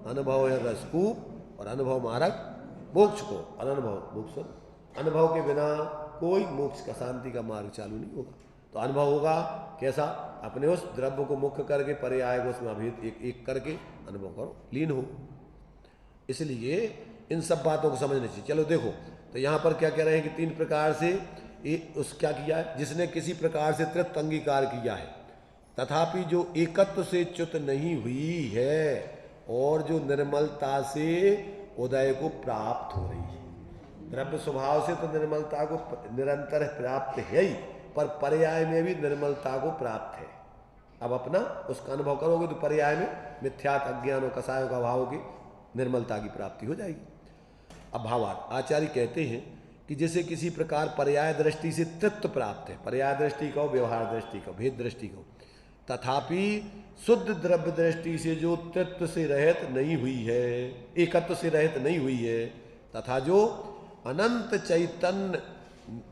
अनुभव है रसकूप और अनुभव मार्ग मोक्ष को। अनुभव मोक्ष, अनुभव के बिना कोई मोक्ष का शांति का मार्ग चालू नहीं होगा। तो अनुभव होगा कैसा? अपने उस द्रव्य को मुख्य करके पर्याय को उसमें अभेद एक एक करके अनुभव करो, लीन हो। इसलिए इन सब बातों को समझना चाहिए। चलो देखो, तो यहाँ पर क्या कह रहे हैं कि 3 प्रकार से क्या किया है? जिसने किसी प्रकार से तृप्त अंगीकार किया है तथापि जो एकत्व से च्युत नहीं हुई है और जो निर्मलता से उदय को प्राप्त हो रही है। द्रव्य स्वभाव से तो निर्मलता को निरंतर प्राप्त है ही, पर पर्याय में भी निर्मलता को प्राप्त है। अब अपना उसका अनुभव करोगे तो पर्याय में मिथ्यात अज्ञान और कसायों का भाव की निर्मलता की प्राप्ति हो जाएगी। अब भावार्थ आचार्य कहते हैं कि जैसे किसी प्रकार पर्याय दृष्टि से तृप्त प्राप्त है, पर्याय दृष्टि का, व्यवहार दृष्टि का, भेद दृष्टि का, तथापि शुद्ध द्रव्य दृष्टि से जो तृप्त से रहित नहीं हुई है, एकत्व से रहित नहीं हुई है, तथा जो अनंत चैतन्य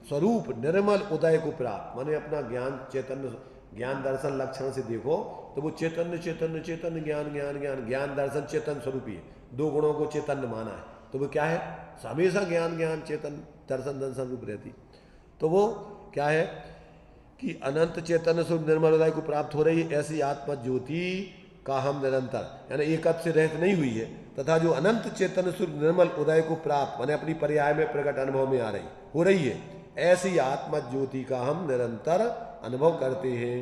स्वरूप निर्मल उदय को प्राप्त, माने अपना ज्ञान चैतन्य ज्ञान दर्शन लक्षण से देखो तो वो चैतन्य चैतन्य चैतन्य ज्ञान ज्ञान ज्ञान ज्ञान दर्शन चेतन स्वरूप ही है। 2 गुणों को चैतन्य माना है तो वो क्या है? हमेशा ज्ञान ज्ञान चेतन दर्शन दर्शन रूप रहती। तो वो क्या है कि अनंत चैतन्य स्वरूप निर्मल उदय को प्राप्त हो रही है। ऐसी आत्मा ज्योति का हम निरंतर, यानी एकत्व से रहित नहीं हुई है, तथा जो अनंत चैतन्य स्वरूप निर्मल उदय को प्राप्त माने अपनी पर्याय में प्रकट अनुभव में आ रही हो रही है, ऐसी आत्मा ज्योति का हम निरंतर अनुभव करते हैं।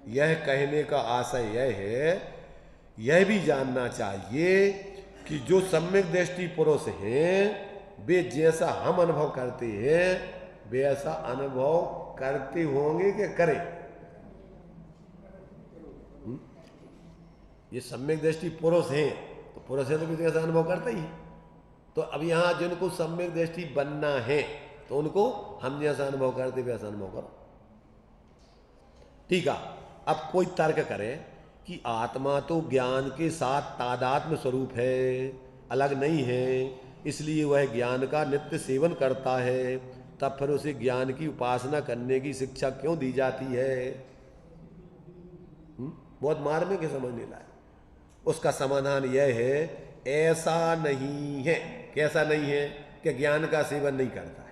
यह कहने का आशय यह है, यह भी जानना चाहिए कि जो सम्यक दृष्टि पुरुष हैं वे जैसा हम अनुभव करते हैं वैसा अनुभव करते होंगे कि करें? ये सम्यक दृष्टि पुरुष हैं तो पुरुष है तो भी जैसा अनुभव करते ही। तो अब यहाँ जिनको सम्यक दृष्टि बनना है तो उनको हम जैसा अनुभव करते वैसा अनुभव करो। ठीक है, अब कोई तर्क करे कि आत्मा तो ज्ञान के साथ तादात्म्य स्वरूप है, अलग नहीं है, इसलिए वह ज्ञान का नित्य सेवन करता है, तब फिर उसे ज्ञान की उपासना करने की शिक्षा क्यों दी जाती है? बहुत मार्मिक है, समझने लायक। उसका समाधान यह है, ऐसा नहीं है। कैसा नहीं है? कि ज्ञान का सेवन नहीं करता है,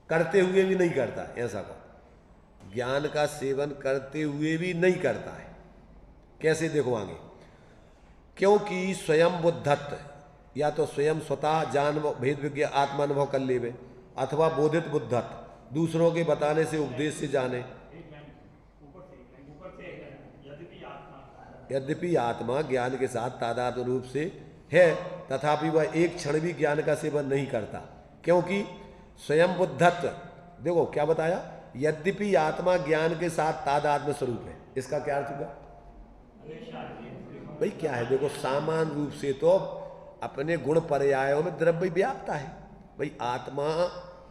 करते हुए भी नहीं करता है, ऐसा कहो। ज्ञान का सेवन करते हुए भी नहीं करता है। कैसे? देखो आगे, क्योंकि स्वयं बुद्धत्व, या तो स्वयं स्वतः जान भेद विज्ञान आत्मानुभव कर लेवे, अथवा बोधित बुद्धत्व दूसरों के बताने से उपदेश से जाने। यद्यपि आत्मा ज्ञान के साथ तादात्म्य रूप से है तथापि वह एक क्षण भी ज्ञान का सेवन नहीं करता, क्योंकि स्वयं बुद्धत्व। देखो क्या बताया, यद्यपि आत्मा ज्ञान के साथ तादात्म्य स्वरूप है। इसका क्या अर्थ हुआ भाई? क्या है? देखो, सामान्य रूप से तो अपने गुण पर्यायों में द्रव्य व्याप्ता है भाई। आत्मा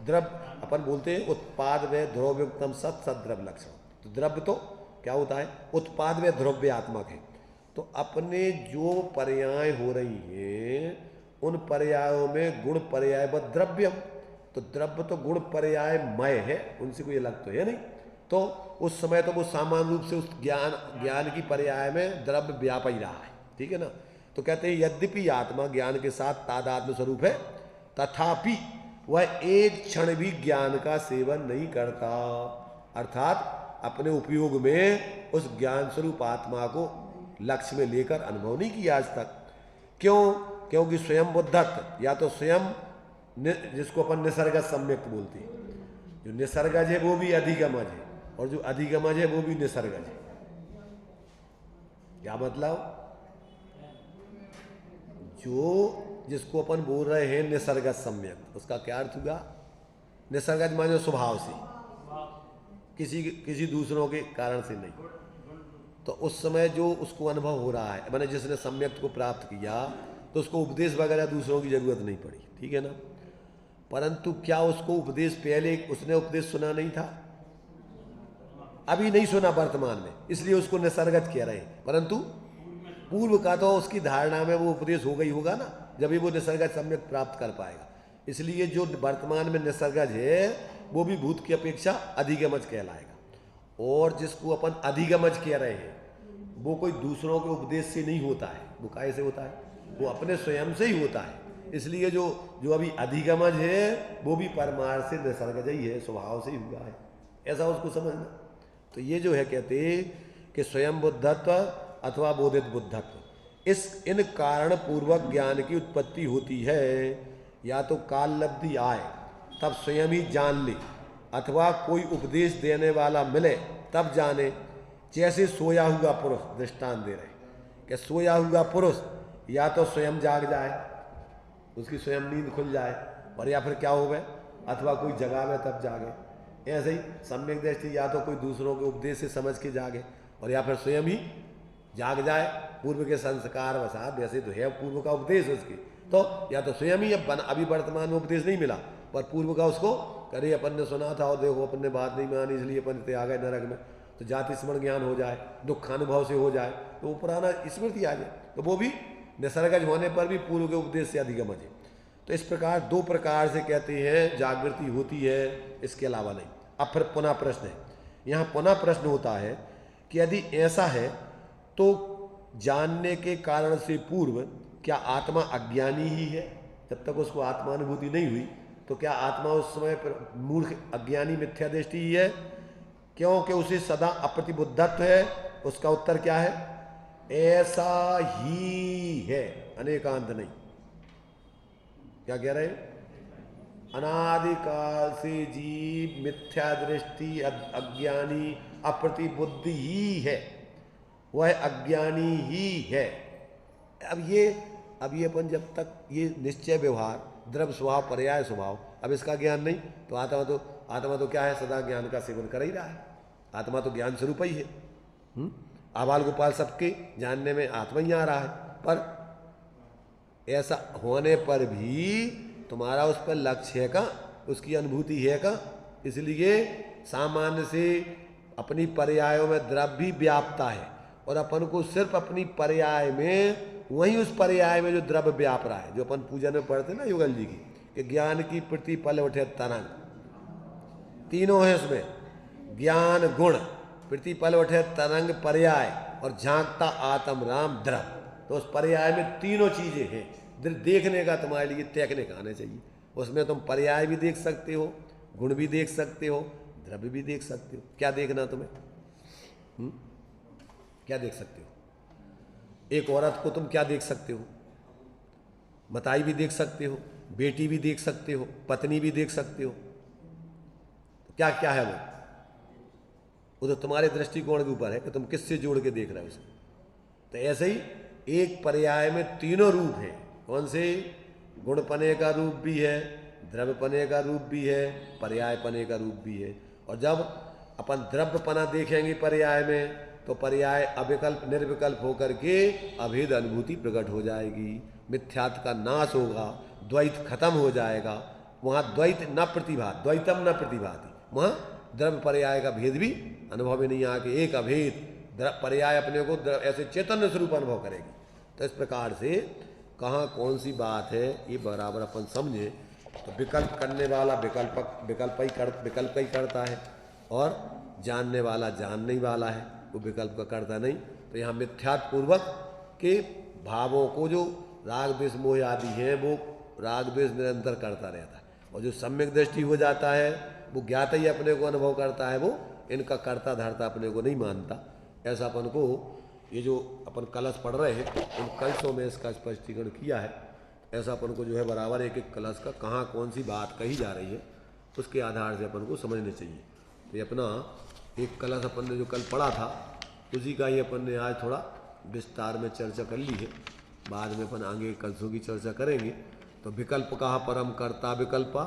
द्रव्य अपन बोलते हैं उत्पाद व ध्रुवयुक्तम सत सद्रव्य लक्षण। तो द्रव्य तो क्या होता है? उत्पाद व ध्रुव्य आत्मक है। तो अपने जो पर्याय हो रही हैं उन पर्यायों में गुण पर्याय व द्रव्यम, तो द्रव्य तो गुण पर्याय मय है, उनसे कोई अलग तो है नहीं। तो उस समय तो वो सामान्य रूप से उस ज्ञान की पर्याय में द्रव्य व्याप ही रहा है, ठीक है ना। तो कहते हैं यद्यपि आत्मा ज्ञान के साथ तादात्म्य स्वरूप है तथापि वह एक क्षण भी ज्ञान का सेवन नहीं करता, अर्थात अपने उपयोग में उस ज्ञान स्वरूप आत्मा को लक्ष्य में लेकर अनुभव नहीं किया आज तक। क्यों? क्योंकि स्वयं बुद्धत्व, या तो स्वयं जिसको अपन निसर्गज सम्यक्त बोलते हैं, जो निसर्गज है वो भी अधिगमज है, और जो अधिगमज है वो भी निसर्गज है। क्या मतलब? जो जिसको अपन बोल रहे हैं निसर्गज सम्यक्त, उसका क्या अर्थ हुआ? निसर्गज माने स्वभाव से, किसी दूसरों के कारण से नहीं। तो उस समय जो उसको अनुभव हो रहा है, मैंने जिसने सम्यक्त को प्राप्त किया तो उसको उपदेश वगैरह दूसरों की जरूरत नहीं पड़ी, ठीक है ना। परंतु क्या उसको उपदेश पहले उसने उपदेश सुना नहीं था? अभी नहीं सुना वर्तमान में, इसलिए उसको निसर्गज कह रहे हैं। परंतु पूर्व का तो उसकी धारणा में वो उपदेश हो गई होगा ना, जब भी वो निसर्गज सम्यक प्राप्त कर पाएगा। इसलिए जो वर्तमान में निसर्गज है वो भी भूत की अपेक्षा अधिगमज कहलाएगा। और जिसको अपन अधिगमज कह रहे हैं वो कोई दूसरों के उपदेश से नहीं होता है, वो काहे से होता है, वो अपने स्वयं से ही होता है। इसलिए जो अभी अधिगमज है वो भी परमार्थ से निसर्गज ही है, स्वभाव से ही हुआ है, ऐसा उसको समझना। तो ये जो है कहते कि स्वयं बुद्धत्व अथवा बोधित बुद्धत्व, इन कारण पूर्वक ज्ञान की उत्पत्ति होती है। या तो काल लब्धि आए तब स्वयं ही जान ले, अथवा कोई उपदेश देने वाला मिले तब जाने। जैसे सोया हुआ पुरुष, दृष्टांत दे रहे कि सोया हुआ पुरुष या तो स्वयं जाग जाए, उसकी स्वयं नींद खुल जाए, और या फिर क्या हो गए, अथवा कोई जगावे तब जागे। ऐसे ही सम्यक दृष्टि या तो कोई दूसरों के उपदेश से समझ के जागे, और या फिर स्वयं ही जाग जाए पूर्व के संस्कार वसात। वैसे तो है पूर्व का उपदेश उसकी, तो या तो स्वयं ही अभी वर्तमान में उपदेश नहीं मिला, पर पूर्व का उसको करे अपन ने सुना था और देखो अपन ने बात नहीं मानी इसलिए अपन आ गए नरक में, तो जाति स्मरण ज्ञान हो जाए, दुखानुभव से हो जाए, तो वो पुराना स्मृति आ जाए, तो वो भी निसर्गज होने पर भी पूर्व के उपदेश से अधिगमज है। तो इस प्रकार दो प्रकार से कहते हैं जागृति होती है, इसके अलावा नहीं। अब फिर पुनः प्रश्न है, यहाँ पुनः प्रश्न होता है कि यदि ऐसा है तो जानने के कारण से पूर्व क्या आत्मा अज्ञानी ही है? जब तक उसको आत्मानुभूति नहीं हुई तो क्या आत्मा उस समय पर मूर्ख अज्ञानी मिथ्या दृष्टि ही है? क्योंकि उसे सदा अप्रतिबुद्धत्व है। उसका उत्तर क्या है? ऐसा ही है, अनेकांत नहीं। क्या कह रहे हैं? अनादिकाल से जीव मिथ्या दृष्टि अज्ञानी अप्रतिबुद्धि ही है, वह अज्ञानी ही है। अब ये अपन जब तक ये निश्चय व्यवहार द्रव्य स्वभाव पर्याय स्वभाव, अब इसका ज्ञान नहीं तो आत्मा तो क्या है, सदा ज्ञान का सेवन कर ही रहा है। आत्मा तो ज्ञान स्वरूप ही है। आबाल गोपाल सबके जानने में आत्मा ही आ रहा है, पर ऐसा होने पर भी तुम्हारा उस पर लक्ष्य है का, उसकी अनुभूति है का? इसलिए सामान्य से अपनी पर्यायों में द्रव्य भी व्यापता है, और अपन को सिर्फ अपनी पर्याय में, वहीं उस पर्याय में जो द्रव्य व्याप रहा है, जो अपन पूजन में पढ़ते ना युगल जी की, कि ज्ञान की प्रतिपल उठे तरंग, तीनों है उसमें, ज्ञान गुण प्रतिपल उठे तरंग पर्याय और झांकता आत्म राम द्रव्य। तो उस पर्याय में तीनों चीजें हैं। देखने का तुम्हारे लिए टेक्निक आने चाहिए। उसमें तुम पर्याय भी देख सकते हो, गुण भी देख सकते हो, द्रव्य भी देख सकते हो। क्या देखना तुम्हें? क्या देख सकते हो? एक औरत को तुम क्या देख सकते हो? मताई भी देख सकते हो, बेटी भी देख सकते हो, पत्नी भी देख सकते हो। तो क्या क्या है वो तो तुम्हारे दृष्टिकोण के ऊपर है कि तुम किससे जोड़ के देख रहे हो उसे। तो ऐसे ही एक पर्याय में तीनों रूप हैं। कौन से? गुणपने का रूप भी है, द्रव्यपने का रूप भी है, पर्यायपने का रूप भी है। और जब अपन द्रव्यपना देखेंगे पर्याय में, तो पर्याय अविकल्प निर्विकल्प होकर के अभेद अनुभूति प्रकट हो जाएगी, मिथ्यात्व का नाश होगा, द्वैत खत्म हो जाएगा। वहाँ द्वैत न प्रतिभात, द्वैतम न प्रतिभाति, वहाँ द्रव्य पर्याय का भेद भी अनुभव में नहीं आके एक अभेद पर्याय अपने को ऐसे चैतन्य स्वरूप अनुभव करेगी। तो इस प्रकार से कहाँ कौन सी बात है ये बराबर अपन समझे। तो विकल्प करने वाला विकल्प ही करता है, और जानने वाला जानने वाला है, वो विकल्प का करता नहीं। तो यहाँ मिथ्यात्पूर्वक के भावों को जो राग द्वेष मोह आदि हैं वो राग द्वेष निरंतर करता रहता है, और जो सम्यक दृष्टि हो जाता है वो ज्ञात ही अपने को अनुभव करता है, वो इनका कर्ता धर्ता अपने को नहीं मानता। ऐसा अपन को ये जो अपन कलश पढ़ रहे हैं उन कलशों में इसका स्पष्टीकरण किया है। ऐसा अपन को जो है बराबर एक एक कलश का कहाँ कौन सी बात कही जा रही है उसके आधार से अपन को समझने चाहिए। तो ये अपना एक कलश अपन ने जो कल पढ़ा था उसी का ही अपन ने आज थोड़ा विस्तार में चर्चा कर ली है। बाद में अपन आगे कलशों की चर्चा करेंगे। तो विकल्प कहा परम कर्ता विकल्पा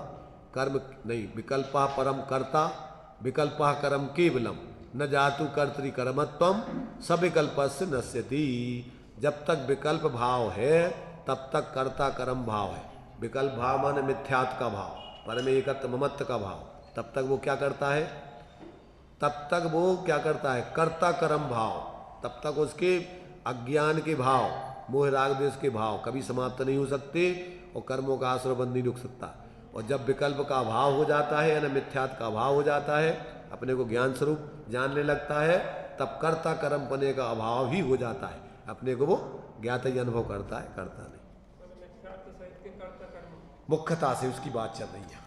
कर्म नहीं, विकल्पा परम कर्ता विकल्पा कर्म केवलम न जातु कर्तृकर्मत्वम सविकल्पस्य नश्यति। जब तक विकल्प भाव है तब तक कर्ता कर्म भाव है। विकल्प भाव माने मिथ्यात्व का भाव, परमेकत्व ममत्व का भाव, तब तक वो क्या करता है? तब तक वो क्या करता है, कर्ता कर्म भाव, तब तक उसके अज्ञान के भाव, मोह राग द्वेष के भाव कभी समाप्त नहीं हो सकते और कर्मों का आश्रय बंद नहीं रुक सकता। और जब विकल्प का अभाव हो जाता है, यानी मिथ्यात्व का अभाव हो जाता है, अपने को ज्ञान स्वरूप जानने लगता है, तब कर्ता कर्म पने का अभाव ही हो जाता है, अपने को वो ज्ञात ही अनुभव करता है, करता नहीं। मतलब मिथ्यात्व सहित के कर्ता कर्म। मुख्यता से उसकी बात चल रही है।